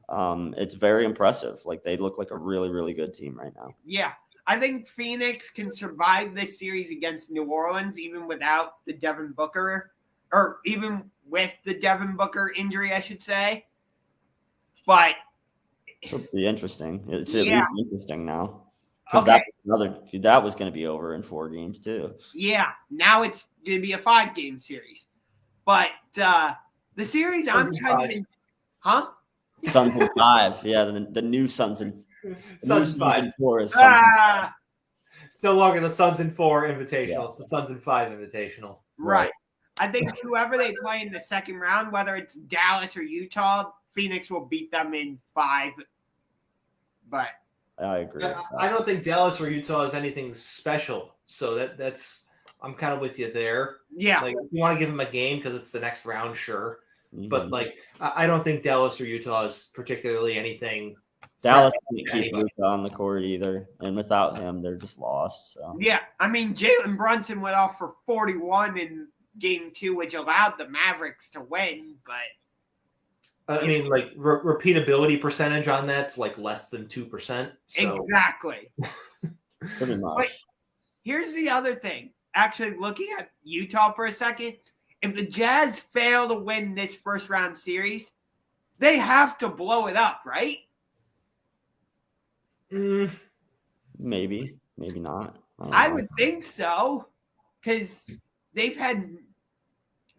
it's very impressive. Like they look like a really, really good team right now. Yeah, I think Phoenix can survive this series against New Orleans even without the Devin Booker, or even with the Devin Booker injury, I should say. But it'll be interesting. It's at least interesting now. Okay. That was going to be over in 4 games too. Yeah, now it's going to be a 5-game series. But the series I'm kind of Suns in 5. Yeah, the new Suns in Suns in 5. 4 is Suns in 5. It's no longer the Suns in 4 invitational. Yeah. It's the Suns in 5 invitational. Right. I think whoever they play in the second round, whether it's Dallas or Utah, Phoenix will beat them in 5. But I agree. I don't think Dallas or Utah is anything special. So that's I'm kind of with you there. Yeah. Like if you want to give them a game because it's the next round, sure. Mm-hmm. But like I don't think Dallas or Utah is particularly anything. Dallas can't keep Luka on the court either, and without him, they're just lost. So yeah, I mean Jalen Brunson went off for 41 in Game 2, which allowed the Mavericks to win, but. I mean, like repeatability percentage on that's like less than 2%. So. Exactly. Pretty much. But here's the other thing. Actually, looking at Utah for a second, if the Jazz fail to win this first round series, they have to blow it up, right? Maybe not. I would think so, because they've had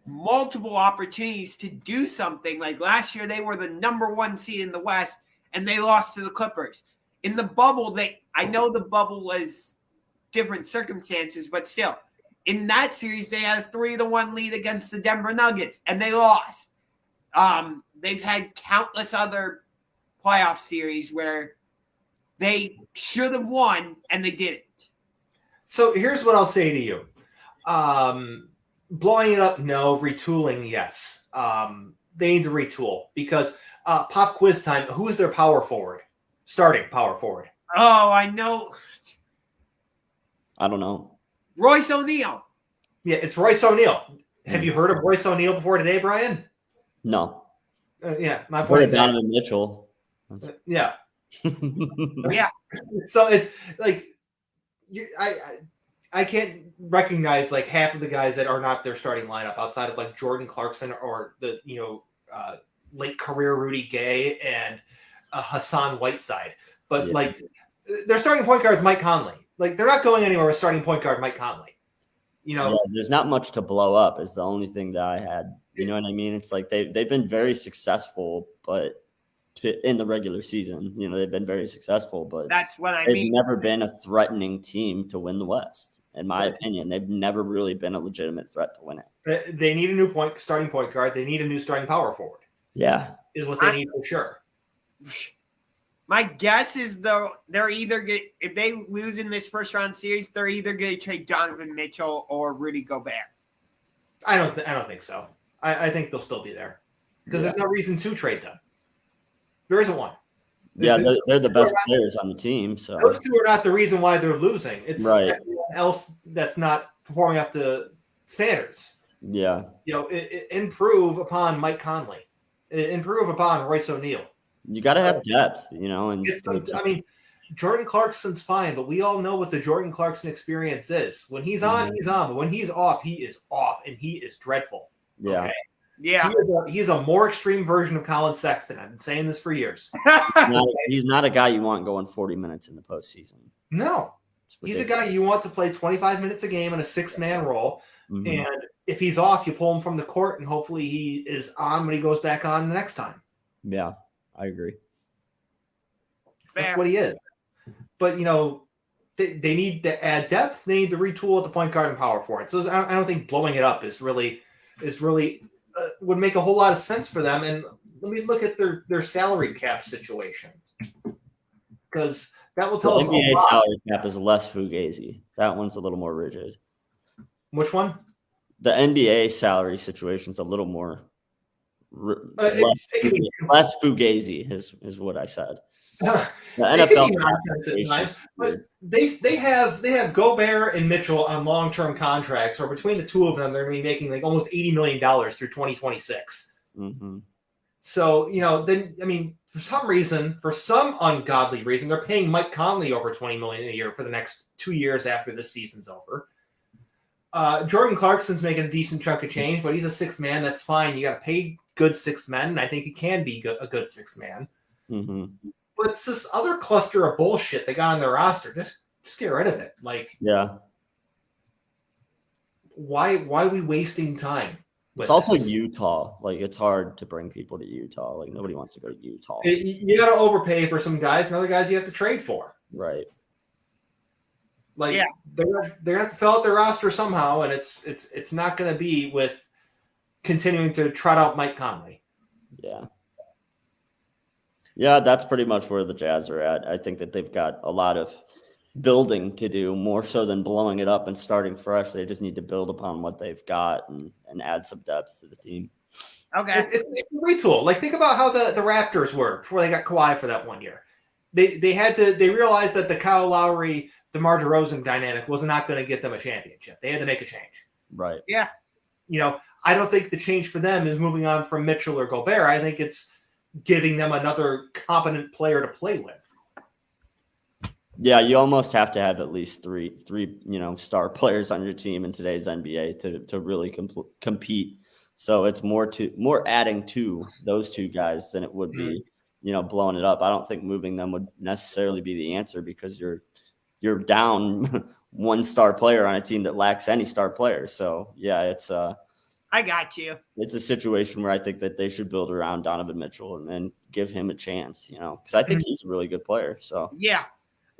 multiple opportunities to do something. Like last year, they were the number 1 seed in the West, and they lost to the Clippers. In the bubble, I know the bubble was different circumstances, but still, in that series, they had a 3-1 lead against the Denver Nuggets, and they lost. They've had countless other playoff series where they should have won, and they didn't. So here's what I'll say to you. Blowing it up, no. Retooling, yes. They need to retool because pop quiz time. Who is their power forward? Starting power forward. Oh, I know. I don't know. Royce O'Neal. Yeah, it's Royce O'Neal. Have you heard of Royce O'Neal before today, Brian? No. Yeah, my Heard point of is Donovan Mitchell. yeah. Yeah. So it's like I can't recognize like half of the guys that are not their starting lineup outside of like Jordan Clarkson or the late career Rudy Gay and Hassan Whiteside. But like their starting point guard is Mike Conley. Like they're not going anywhere with starting point guard Mike Conley. There's not much to blow up is the only thing that I had. You know what I mean? It's like they've been very successful, but in the regular season, they've been very successful, but that's what I they've mean. never been a threatening team to win the West. In my opinion, they've never really been a legitimate threat to win it. They need a new starting point guard. They need a new starting power forward. Yeah, is what they need for sure. My guess is they're either if they lose in this first round series, they're either going to trade Donovan Mitchell or Rudy Gobert. I don't think so. I think they'll still be there because there's no reason to trade them. There isn't one. Yeah, they're the best players on the team. So those two are not the reason why they're losing. It's right. everyone else that's not performing up to standards. Yeah. Improve upon Mike Conley. Improve upon Royce O'Neal. You got to have depth, and I mean, Jordan Clarkson's fine, but we all know what the Jordan Clarkson experience is. When he's on, he's on. But when he's off, he is off, and he is dreadful. Yeah. Okay? Yeah. He's a more extreme version of Colin Sexton. I've been saying this for years. He's not a guy you want going 40 minutes in the postseason. No. He's a guy you want to play 25 minutes a game in a 6-man role. Mm-hmm. And if he's off, you pull him from the court, and hopefully he is on when he goes back on the next time. Yeah, I agree. That's what he is. But, they need to add depth. They need to retool at the point guard and power forward. So I don't think blowing it up is really would make a whole lot of sense for them. And let me look at their salary cap situation, because that will tell us. The NBA salary cap is less fugazi. That one's a little more rigid. Which one? The NBA salary situation is a little more less fugazi is what I said. The NFL at times, but they have Gobert and Mitchell on long-term contracts, or between the two of them, they're going to be making like almost $80 million through 2026. Mm-hmm. So for some ungodly reason, they're paying Mike Conley over $20 million a year for the next 2 years after this season's over. Jordan Clarkson's making a decent chunk of change, but he's a sixth man. That's fine. You got to pay good sixth men, and I think he can be a good sixth man. Mm-hmm. But it's this other cluster of bullshit they got on their roster. Just get rid of it. Like, yeah. Why are we wasting time? It's also Utah. Like, it's hard to bring people to Utah. Like, nobody wants to go to Utah. You got to overpay for some guys, and other guys you have to trade for. Right. Like, they're going to have to fill out their roster somehow, and it's not going to be with continuing to trot out Mike Conley. Yeah. Yeah, that's pretty much where the Jazz are at. I think that they've got a lot of building to do, more so than blowing it up and starting fresh. They just need to build upon what they've got and add some depth to the team. Okay. It's a retool. Like, think about how the Raptors were before they got Kawhi for that 1 year. They realized that the Kyle Lowry, DeMar DeRozan dynamic was not going to get them a championship. They had to make a change. Right. Yeah. I don't think the change for them is moving on from Mitchell or Gobert. I think it's giving them another competent player to play with. Yeah, you almost have to have at least three star players on your team in today's NBA to really compete. So it's more adding to those two guys than it would be, blowing it up. I don't think moving them would necessarily be the answer, because you're down one star player on a team that lacks any star players. So yeah, it's I got you. It's a situation where I think that they should build around Donovan Mitchell and give him a chance, because I think he's a really good player. So yeah.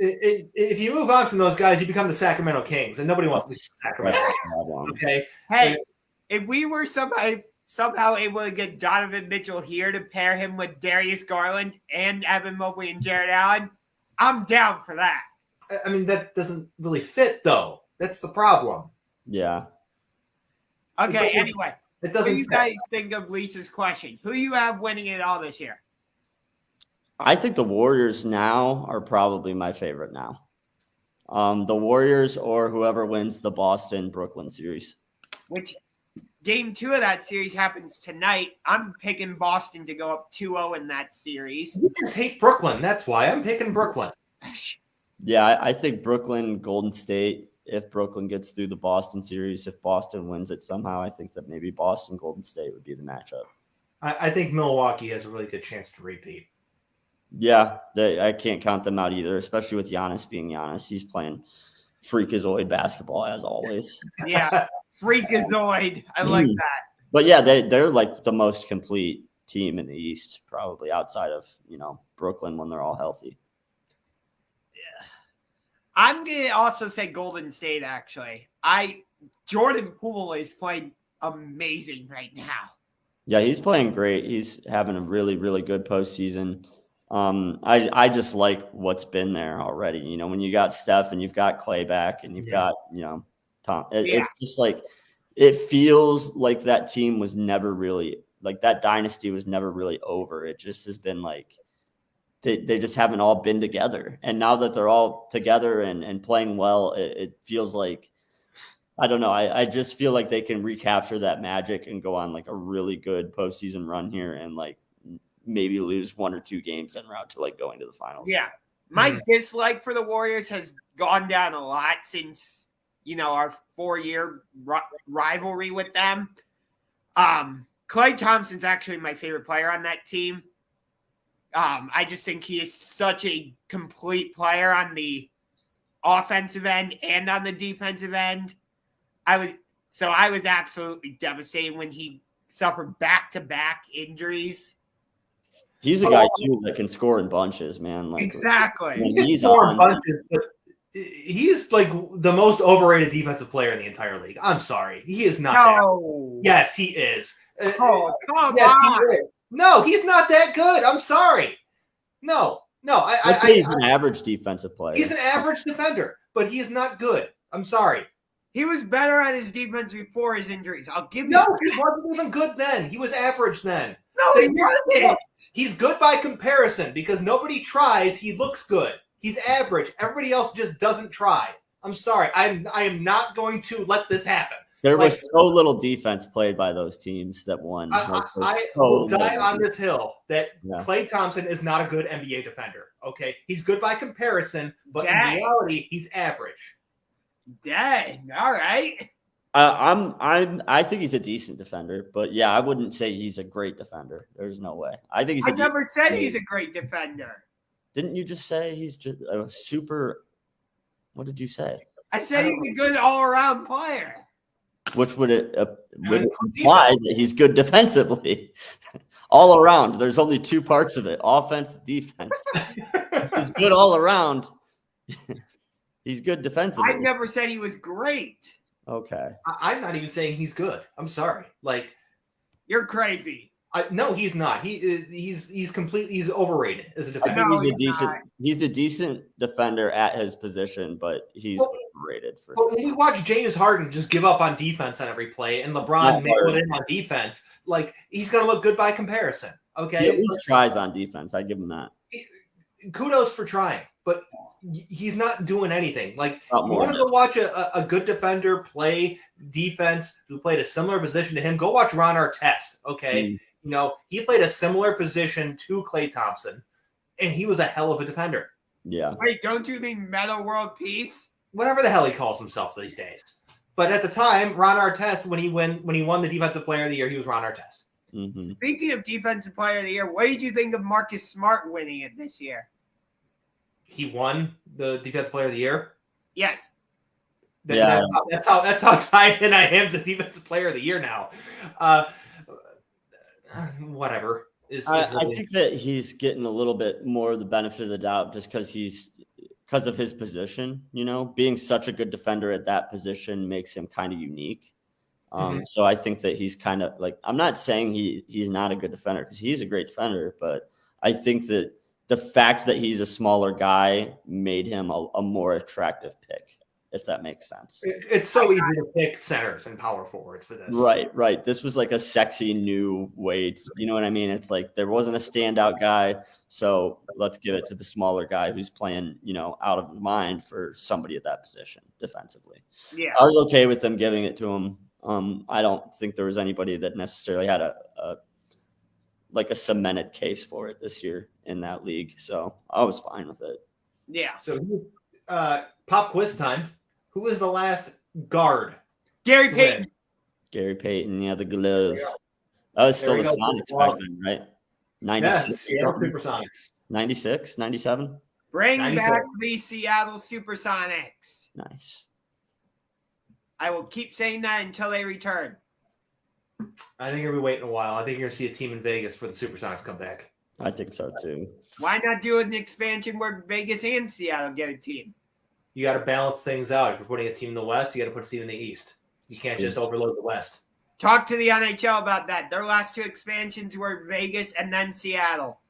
If you move on from those guys, you become the Sacramento Kings, and nobody wants to be Sacramento. Okay. Hey, if we were somehow able to get Donovan Mitchell here to pair him with Darius Garland and Evan Mobley and Jared Allen, I'm down for that. I mean, that doesn't really fit, though. That's the problem. Yeah. Okay, anyway. It What doesn't do you fit. guys think of Lisa's question? Who you have winning it all this year? I think the Warriors now are probably my favorite now. The Warriors or whoever wins the Boston-Brooklyn series. Which game 2 of that series happens tonight. I'm picking Boston to go up 2-0 in that series. You just hate Brooklyn. That's why I'm picking Brooklyn. Yeah, I think Brooklyn, Golden State, if Brooklyn gets through the Boston series, if Boston wins it somehow, I think that maybe Boston, Golden State would be the matchup. I think Milwaukee has a really good chance to repeat. Yeah, I can't count them out either, especially with Giannis being Giannis. He's playing freakazoid basketball as always. Yeah, freakazoid. I like that. But yeah, they're like the most complete team in the East, probably outside of, Brooklyn when they're all healthy. Yeah. I'm going to also say Golden State, actually. Jordan Poole is playing amazing right now. Yeah, he's playing great. He's having a really, really good postseason. I just like what's been there already. When you got Steph and you've got Clay back and you've got, Tom, it's just like, it feels like that team was never really, like that dynasty was never really over. It just has been like, they just haven't all been together. And now that they're all together and playing well, it feels like, I don't know. I just feel like they can recapture that magic and go on like a really good postseason run here and like maybe lose 1 or 2 games en route to like going to the finals. Yeah. My dislike for the Warriors has gone down a lot since, our 4-year rivalry with them. Klay Thompson's actually my favorite player on that team. I just think he is such a complete player on the offensive end and on the defensive end. I was absolutely devastated when he suffered back-to-back injuries. He's a guy too that can score in bunches, man. Like, exactly. When he's on bunches, but he's like the most overrated defensive player in the entire league. I'm sorry, he is not. No. Yes, he is. Oh, come yes, on. He is. No, he's not that good. I'm sorry. No. I'd say he's an average defensive player. He's an average defender, but he is not good. I'm sorry. He was better on his defense before his injuries. I'll give you No, that. he wasn't even good then. He was average then. No, he wasn't. He's good by comparison because nobody tries. He looks good. He's average. Everybody else just doesn't try. I'm sorry. I am not going to let this happen. There was so little defense played by those teams that won. I will die on this hill that Klay Thompson is not a good NBA defender. Okay, he's good by comparison, but in reality, he's average. Dang. All right. I think he's a decent defender, but yeah, I wouldn't say he's a great defender. There's no way. I think he's. I never said he's a great defender. Didn't you just say he's just a super? What did you say? I said he's a good all-around player. Which would imply that he's good defensively, all around. There's only 2 parts of it: offense, defense. He's good all around. He's good defensively. I never said he was great. Okay. I'm not even saying he's good. I'm sorry. Like, you're crazy. No, he's not. He's completely overrated as a defender. I think he's a decent defender at his position, but he's overrated. But when we watch James Harden just give up on defense on every play, and LeBron nail it in on defense, like he's gonna look good by comparison. Okay, he at least tries on defense. I give him that. Kudos for trying, but he's not doing anything. Like, you want to go watch a good defender play defense who played a similar position to him? Go watch Ron Artest. Okay. He played a similar position to Klay Thompson, and he was a hell of a defender. Yeah. Wait, don't you mean Meta World Peace? Whatever the hell he calls himself these days. But at the time, Ron Artest, when he won the Defensive Player of the Year, he was Ron Artest. Mm-hmm. Speaking of Defensive Player of the Year, what did you think of Marcus Smart winning it this year? He won the Defensive Player of the Year? Yes. That's how tied in I am to Defensive Player of the Year now. Whatever. I think that he's getting a little bit more of the benefit of the doubt just because of his position. Being such a good defender at that position makes him kind of unique. So I think that he's kind of like, I'm not saying he's not a good defender because he's a great defender, but I think that the fact that he's a smaller guy made him a more attractive pick. if that makes sense. It's so easy to pick centers and power forwards for this. Right. This was like a sexy new way. You know what I mean? It's like there wasn't a standout guy, so let's give it to the smaller guy who's playing, out of his mind for somebody at that position defensively. Yeah. I was okay with them giving it to him. I don't think there was anybody that necessarily had a cemented case for it this year in that league, so I was fine with it. Yeah. So, pop quiz time. Who was the last guard? Gary Payton. Gary Payton, yeah, the glove. That was still the Sonics back then, right? 96. Yeah, Seattle Supersonics. 96, 97? Bring 97. back the Seattle Supersonics. Nice. I will keep saying that until they return. I think you're going to be waiting a while. I think you're going to see a team in Vegas for the Supersonics come back. I think so, too. Why not do an expansion where Vegas and Seattle get a team? You got to balance things out. If you're putting a team in the West, you got to put a team in the East. You can't just overload the West. Talk to the NHL about that. Their last 2 expansions were Vegas and then Seattle.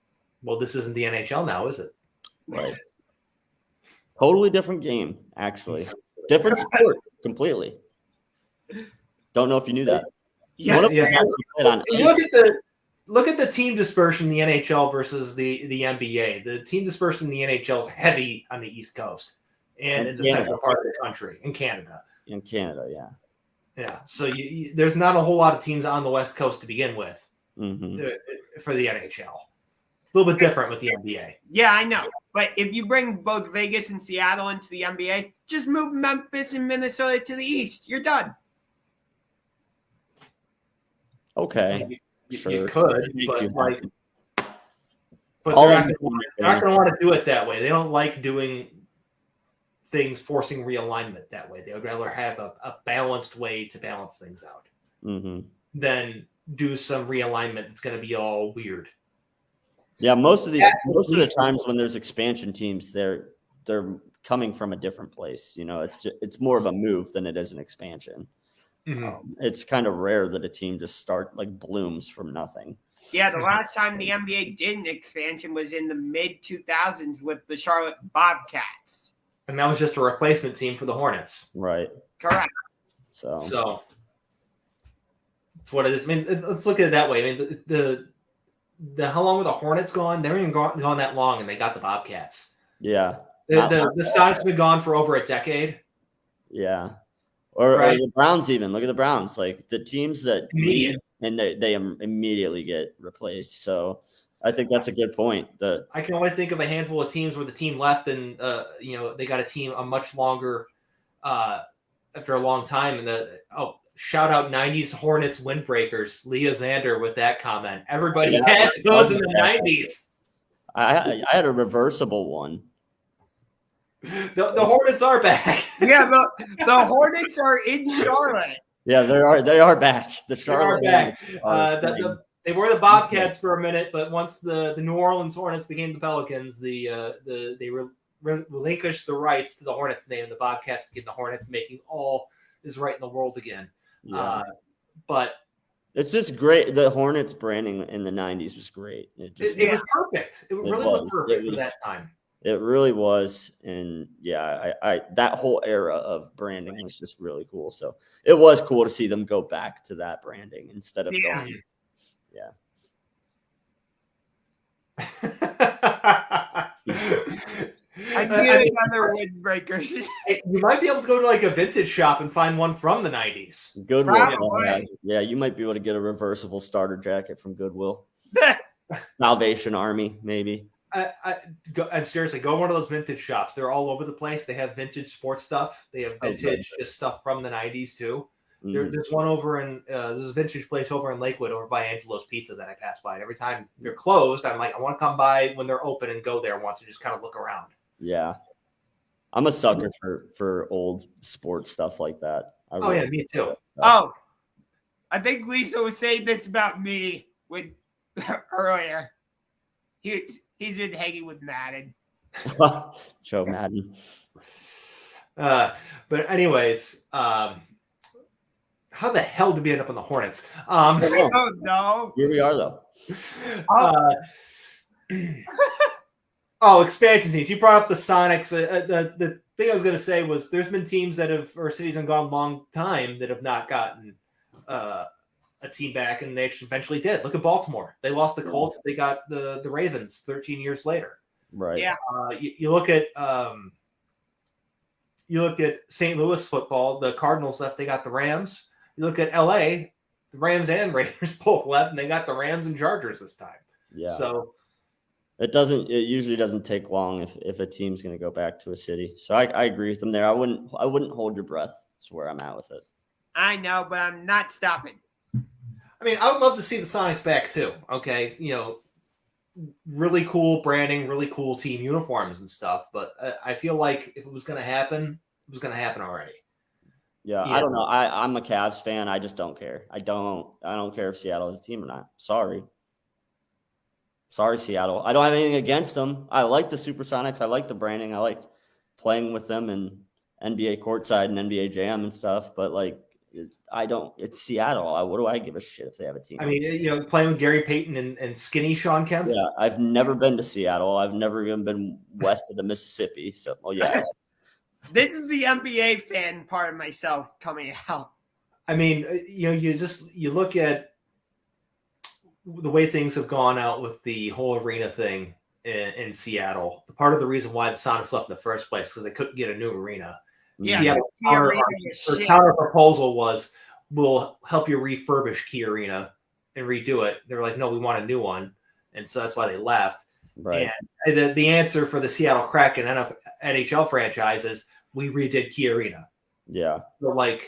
Well, this isn't the NHL now, is it? Right. Totally different game, actually. Different sport, completely. Don't know if you knew that. Yeah. Look at the team dispersion in the NHL versus the NBA. The team dispersion in the NHL is heavy on the East Coast and in the central part of the country, in Canada. In Canada, yeah. Yeah, so there's not a whole lot of teams on the West Coast to begin with for the NHL. A little bit different with the NBA. Yeah, I know. But if you bring both Vegas and Seattle into the NBA, just move Memphis and Minnesota to the East. You're done. Okay. Sure. You could, but they're not going to want to do it that way. They don't like doing things, forcing realignment that way. They would rather have a balanced way to balance things out than do some realignment that's going to be all weird. Yeah, most of the times when there's expansion teams, they're coming from a different place. It's more of a move than it is an expansion. It's kind of rare that a team just blooms from nothing. Yeah, the last time the NBA did an expansion was in the mid-2000s with the Charlotte Bobcats. And that was just a replacement team for the Hornets. Right. Correct. So that's what it is. I mean, let's look at it that way. I mean, the how long were the Hornets gone? They weren't even gone that long, and they got the Bobcats. Yeah. The Sonics have been gone for over a decade. Yeah. Or the Browns even. Look at the Browns. Like the teams that leave and they immediately get replaced. So I think that's a good point. I can only think of a handful of teams where the team left and they got a team a much longer after a long time. And shout out 90s Hornets windbreakers. Leah Zander with that comment. Everybody had those in the 90s. I had a reversible one. The Hornets are back. Yeah, the Hornets are in Charlotte. Yeah, they are back. The Charlotte back. They were the Bobcats for a minute, but once the New Orleans Hornets became the Pelicans, they relinquished the rights to the Hornets name, and the Bobcats became the Hornets, making all is right in the world again. Yeah. But it's just great. The Hornets branding in the 90s was great. It was perfect. It really was perfect for that time. It really was. And yeah, I that whole era of branding was just really cool. So it was cool to see them go back to that branding instead of going. Yeah. I need another windbreaker. You might be able to go to like a vintage shop and find one from the 90s. Goodwill. Yeah, you might be able to get a reversible starter jacket from Goodwill. Salvation Army, maybe. I'm seriously, go to one of those vintage shops. They're all over the place. They have vintage sports stuff. They have vintage just stuff from the 90s too. There's one over in there's a vintage place over in Lakewood over by Angelo's Pizza that I pass by. And every time they're closed, I'm like, I want to come by when they're open and go there once and just kind of look around. Yeah. I'm a sucker for old sports stuff like that. Yeah, me too. Oh, I think Lisa was saying this about me earlier. He's been hanging with Madden. Joe Madden. But anyways, how the hell did we end up on the Hornets? Oh no! Here we are, though. Oh, expansion teams. You brought up the Sonics. The thing I was going to say was there's been teams that have, or cities have gone a long time that have not gotten a team back, and they actually eventually did. Look at Baltimore. They lost the Colts. They got the Ravens 13 years later. Right. Yeah. You look at St. Louis football. The Cardinals left. They got the Rams. You look at LA. The Rams and Raiders both left, and they got the Rams and Chargers this time. Yeah. So it usually doesn't take long if a team's going to go back to a city. So I agree with them there. I wouldn't hold your breath. That's where I'm at with it. I know, but I'm not stopping. I mean, I would love to see the Sonics back too. Okay, really cool branding, really cool team uniforms and stuff. But I feel like if it was going to happen, it was going to happen already. Yeah, I don't know. I'm a Cavs fan. I just don't care. I don't care if Seattle is a team or not. Sorry, Seattle. I don't have anything against them. I like the Supersonics. I like the branding. I like playing with them and NBA courtside and NBA Jam and stuff. But it's Seattle. What do I give a shit if they have a team? I mean, playing with Gary Payton and skinny Sean Kemp. Yeah, I've never been to Seattle. I've never even been west of the Mississippi. So, yeah. This is the NBA fan part of myself coming out. I mean, you look at the way things have gone out with the whole arena thing in Seattle. Part of the reason why the Sonics left in the first place because they couldn't get a new arena. Yeah, Seattle's counter proposal was, we'll help you refurbish Key Arena and redo it. They were like, no, we want a new one. And so that's why they left. Right. And the answer for the Seattle Kraken NHL franchise is we redid Key Arena. Yeah. So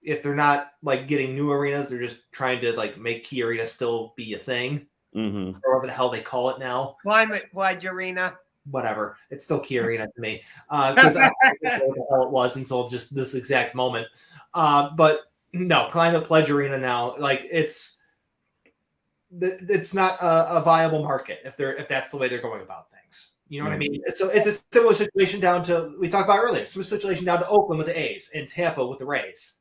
if they're not getting new arenas, they're just trying to make Key Arena still be a thing. Mm-hmm. Or whatever the hell they call it now. Climate Pledge Arena. Whatever. It's still Key Arena to me. Because I don't know what the hell it was until just this exact moment. But no, Climate Pledge Arena now, it's not a viable market if that's the way they're going about things. You know what I mean? So it's a similar situation down to we talked about earlier. Similar situation down to Oakland with the A's and Tampa with the Rays.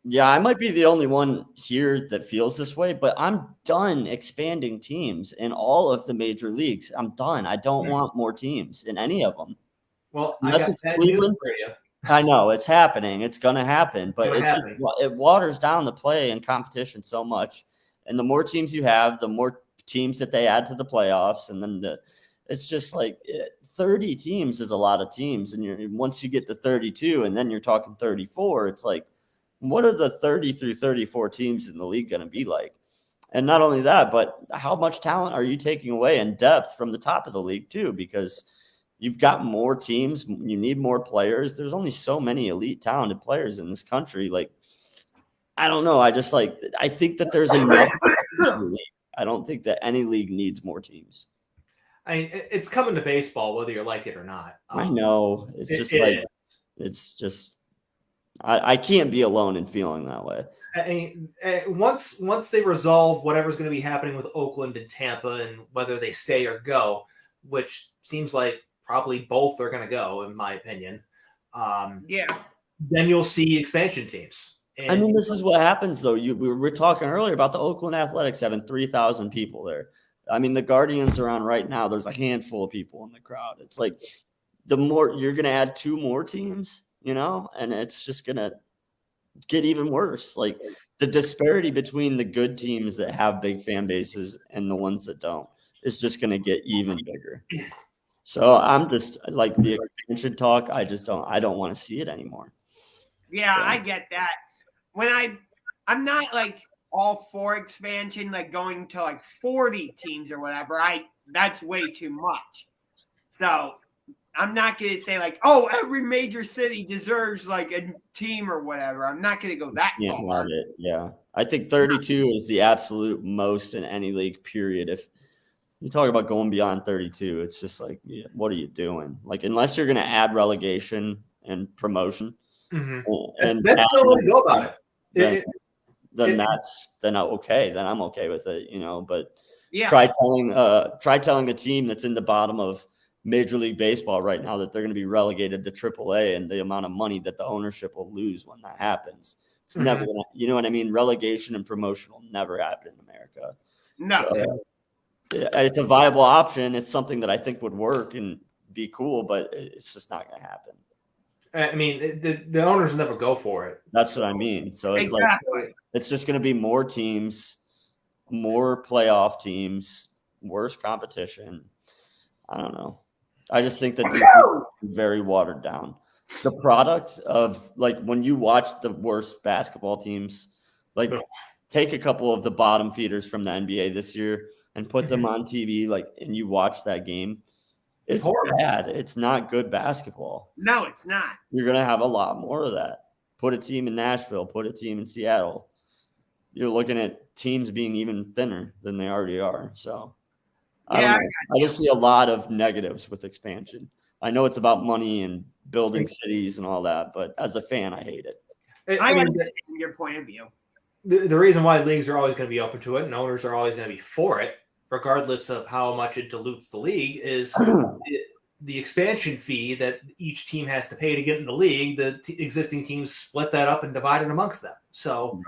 Yeah, I might be the only one here that feels this way, but I'm done expanding teams in all of the major leagues. I'm done. I don't want more teams in any of them. Well, unless it's Cleveland. For you. I know it's happening. It's going to happen, but it waters down the play and competition so much. And the more teams you have, the more teams that they add to the playoffs. And then it's just 30 teams is a lot of teams. And once you get to 32 and then you're talking 34, it's what are the 30 through 34 teams in the league going to be like? And not only that, but how much talent are you taking away in depth from the top of the league too? Because you've got more teams. You need more players. There's only so many elite talented players in this country. I don't know. I think that there's enough. I don't think that any league needs more teams. I mean, it's coming to baseball, whether you like it or not. I know. It's just I can't be alone in feeling that way. I mean, once they resolve whatever's going to be happening with Oakland and Tampa and whether they stay or go, which seems like probably both are going to go, in my opinion. Then you'll see expansion teams. And I mean, this is what happens, though. We were talking earlier about the Oakland Athletics having 3,000 people there. I mean, the Guardians are on right now. There's a handful of people in the crowd. It's the more you're going to add 2 more teams, and it's just going to get even worse. The disparity between the good teams that have big fan bases and the ones that don't is just going to get even bigger. So I'm just the expansion talk. I don't want to see it anymore. Yeah, so. I get that. When I'm not all for expansion, going to 40 teams or whatever. That's way too much. So I'm not going to say every major city deserves a team or whatever. I'm not going to go that far. Yeah. I think 32 is the absolute most in any league, period. If you talk about going beyond 32, it's just what are you doing? Unless you're going to add relegation and promotion, and that's the way to go about it. Then okay. Then I'm okay with it, But try telling a team that's in the bottom of Major League Baseball right now that they're going to be relegated to AAA and the amount of money that the ownership will lose when that happens. It's never going to, you know what I mean? Relegation and promotion will never happen in America. No. So, It's a viable option. It's something that I think would work and be cool, but it's just not going to happen. I mean, the owners never go for it. That's what I mean. So it's Exactly. like it's just going to be more teams, more playoff teams, worse competition. I don't know. I just think that these are very watered down. The product of like when you watch the worst basketball teams, like take a couple of the bottom feeders from the NBA this year and put them on TV, like, and you watch that game. It's bad. It's not good basketball. No, it's not. You're going to have a lot more of that. Put a team in Nashville, put a team in Seattle. You're looking at teams being even thinner than they already are. So I don't know. I just see a lot of negatives with expansion. I know it's about money and building cities and all that, but as a fan, I hate it. I understand your point of view. The reason why leagues are always going to be open to it and owners are always going to be for it, regardless of how much it dilutes the league, is the expansion fee that each team has to pay to get in the league. The existing teams split that up and divide it amongst them. So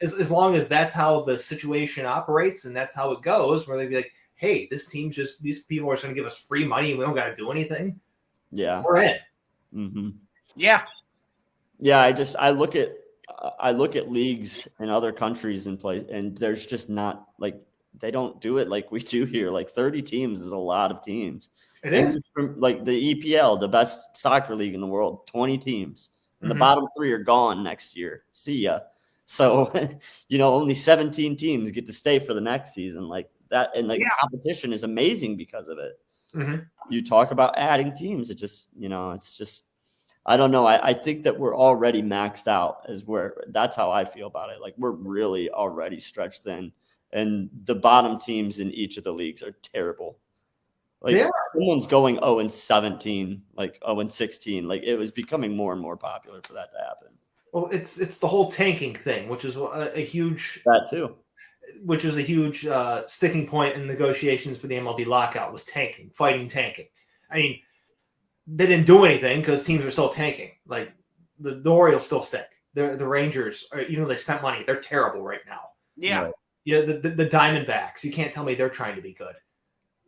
as long as that's how the situation operates and that's how it goes, where they'd be like, hey, these people are just going to give us free money and we don't got to do anything. Yeah. We're in. Mm-hmm. Yeah. Yeah. I look at leagues in other countries and play, and there's just not like, they don't do it like we do here. Like 30 teams is a lot of teams. It is. From, like the EPL, the best soccer league in the world, 20 teams. And the bottom 3 are gone next year. See ya. So, only 17 teams get to stay for the next season. Like that. And like competition is amazing because of it. Mm-hmm. You talk about adding teams. It just, it's just, I don't know. I think that we're already maxed out that's how I feel about it. Like we're really already stretched thin. And the bottom teams in each of the leagues are terrible. Like someone's going 0-17, like 0-16. Like it was becoming more and more popular for that to happen. Well, it's the whole tanking thing, which is a huge sticking point in negotiations for the MLB lockout was fighting tanking. I mean, they didn't do anything because teams are still tanking. Like the Orioles still stink. The Rangers, even though they spent money, they're terrible right now. Yeah. Right. Yeah, the Diamondbacks. You can't tell me they're trying to be good.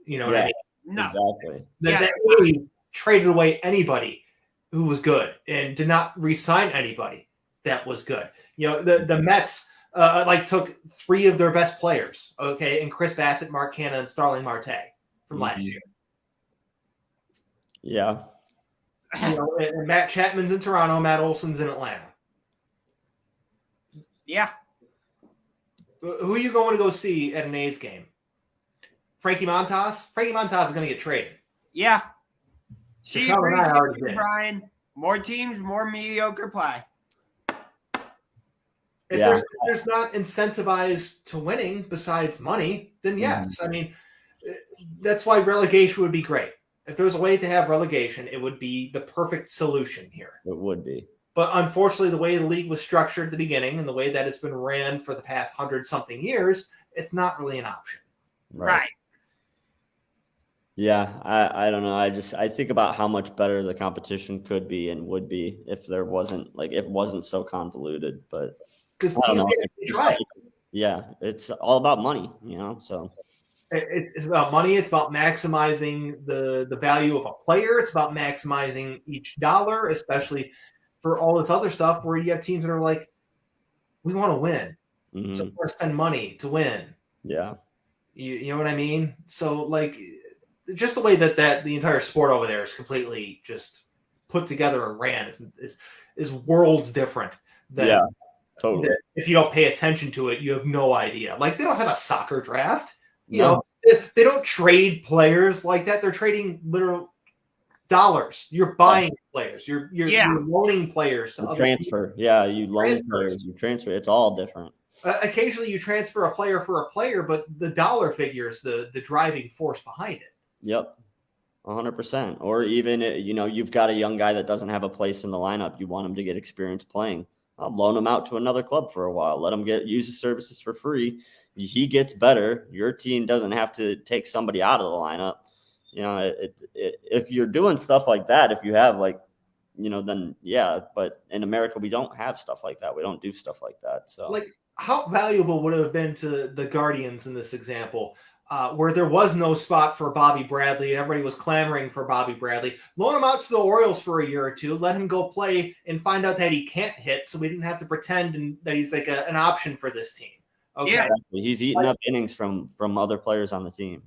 You know what I mean? No. Exactly. They traded away anybody who was good and did not re-sign anybody that was good. The Mets took 3 of their best players, and Chris Bassett, Mark Canha, and Starling Marte from last year. Yeah. And Matt Chapman's in Toronto, Matt Olson's in Atlanta. Yeah. Who are you going to go see at an A's game? Frankie Montas? Frankie Montas is going to get traded. Yeah. She agrees already with Bryan. More teams, more mediocre play. If there's not incentivized to winning besides money, then yes. I mean, that's why relegation would be great. If there was a way to have relegation, it would be the perfect solution here. It would be. But unfortunately, the way the league was structured at the beginning and the way that it's been ran for the past 100-something years, it's not really an option. Right. Yeah, I don't know. I think about how much better the competition could be and would be if there wasn't it wasn't so convoluted. But because it's all about money, So it's about money. It's about maximizing the value of a player. It's about maximizing each dollar, especially for all this other stuff where you have teams that are like, we want to win. Mm-hmm. So we're spend money to win. Yeah. You know what I mean? So just the way that the entire sport over there is completely just put together and ran is worlds different than totally. If you don't pay attention to it, you have no idea. Like they don't have a soccer draft. You know, they don't trade players like that. They're trading literal dollars. You're buying players. You're loaning players to transfer. People. Yeah, you loan players. You transfer. It's all different. Occasionally, you transfer a player for a player, but the dollar figure is the driving force behind it. Yep, 100%. Or even you've got a young guy that doesn't have a place in the lineup. You want him to get experience playing. Loan him out to another club for a while. Let him use his services for free. He gets better. Your team doesn't have to take somebody out of the lineup. If you're doing stuff like that, if you have then yeah. But in America, we don't have stuff like that. We don't do stuff like that. So how valuable would it have been to the Guardians in this example where there was no spot for Bobby Bradley and everybody was clamoring for Bobby Bradley. Loan him out to the Orioles for a year or two, let him go play and find out that he can't hit, so we didn't have to pretend that he's like an option for this team. Okay. Yeah. Exactly. He's eating up innings from other players on the team.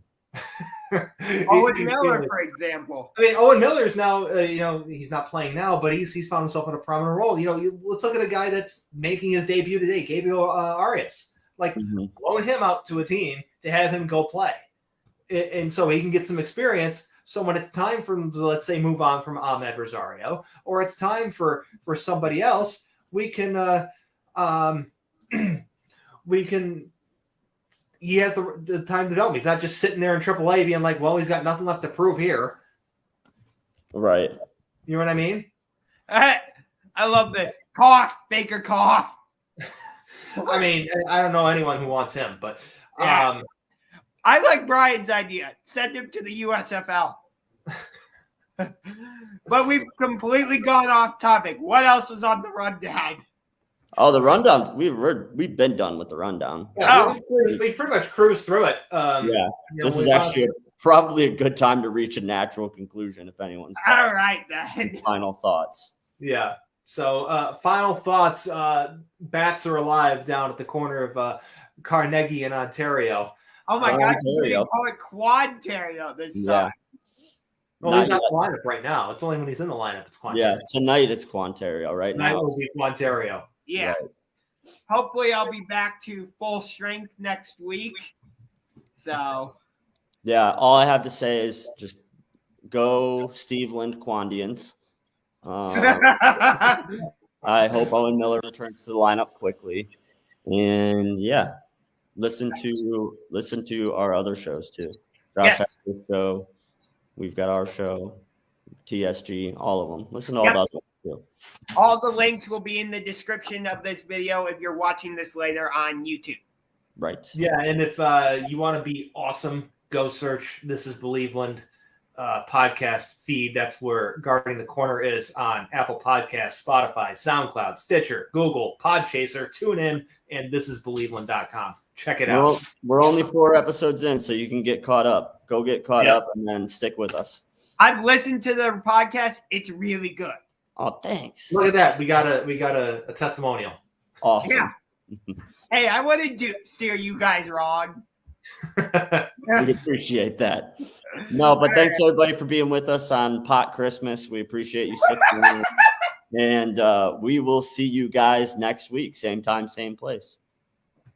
Owen Miller, for example. I mean, Owen Miller's now, he's not playing now, but he's found himself in a prominent role. Let's look at a guy that's making his debut today, Gabriel Arias. Like, loan him out to a team to have him go play. And so he can get some experience. So when it's time for him to, let's say, move on from Ahmed Rosario, or it's time for somebody else, we can he has the time to develop. He's not just sitting there in AAA being like, well, he's got nothing left to prove here. Right. You know what I mean? I love this. Cough, Baker, cough. I mean, I don't know anyone who wants him, but Yeah. I like Bryan's idea. Send him to the USFL. But we've completely gone off topic. What else is on the rundown? Oh, the rundown. We've been done with the rundown. Yeah, we pretty much cruised through it. This is actually probably a good time to reach a natural conclusion if anyone's all right then. Final thoughts. Yeah. So final thoughts. Bats are alive down at the corner of Carnegie in Ontario. Oh my God, you call it Quantario this time. Well, he's not in the lineup right now. It's only when he's in the lineup it's Quantario. Yeah, tonight it's Quantario. Right Tonight now will be Quantario. Yeah. Right. Hopefully I'll be back to full strength next week. So. Yeah, all I have to say is just go Steveland Quandians. I hope Owen Miller returns to the lineup quickly. And yeah, listen to our other shows too. Josh Hector's show. We've got our show, TSG, all of them. Listen to all about them too. All the links will be in the description of this video if you're watching this later on YouTube. Right. Yeah, and if you want to be awesome, go search This Is Believeland podcast feed. That's where Guarding the Corner is on Apple Podcasts, Spotify, SoundCloud, Stitcher, Google, Podchaser, TuneIn, and thisisbelieveland.com. Check it out. We're only 4 episodes in, so you can get caught up. Go get caught up and then stick with us. I've listened to the podcast. It's really good. Oh, thanks. Look at that. We got a testimonial. Awesome. Yeah. Hey, I wouldn't steer you guys wrong. We appreciate that. No, but thanks everybody for being with us on Pot Christmas. We appreciate you sticking around. And we will see you guys next week. Same time, same place.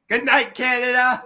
Good night, Canada.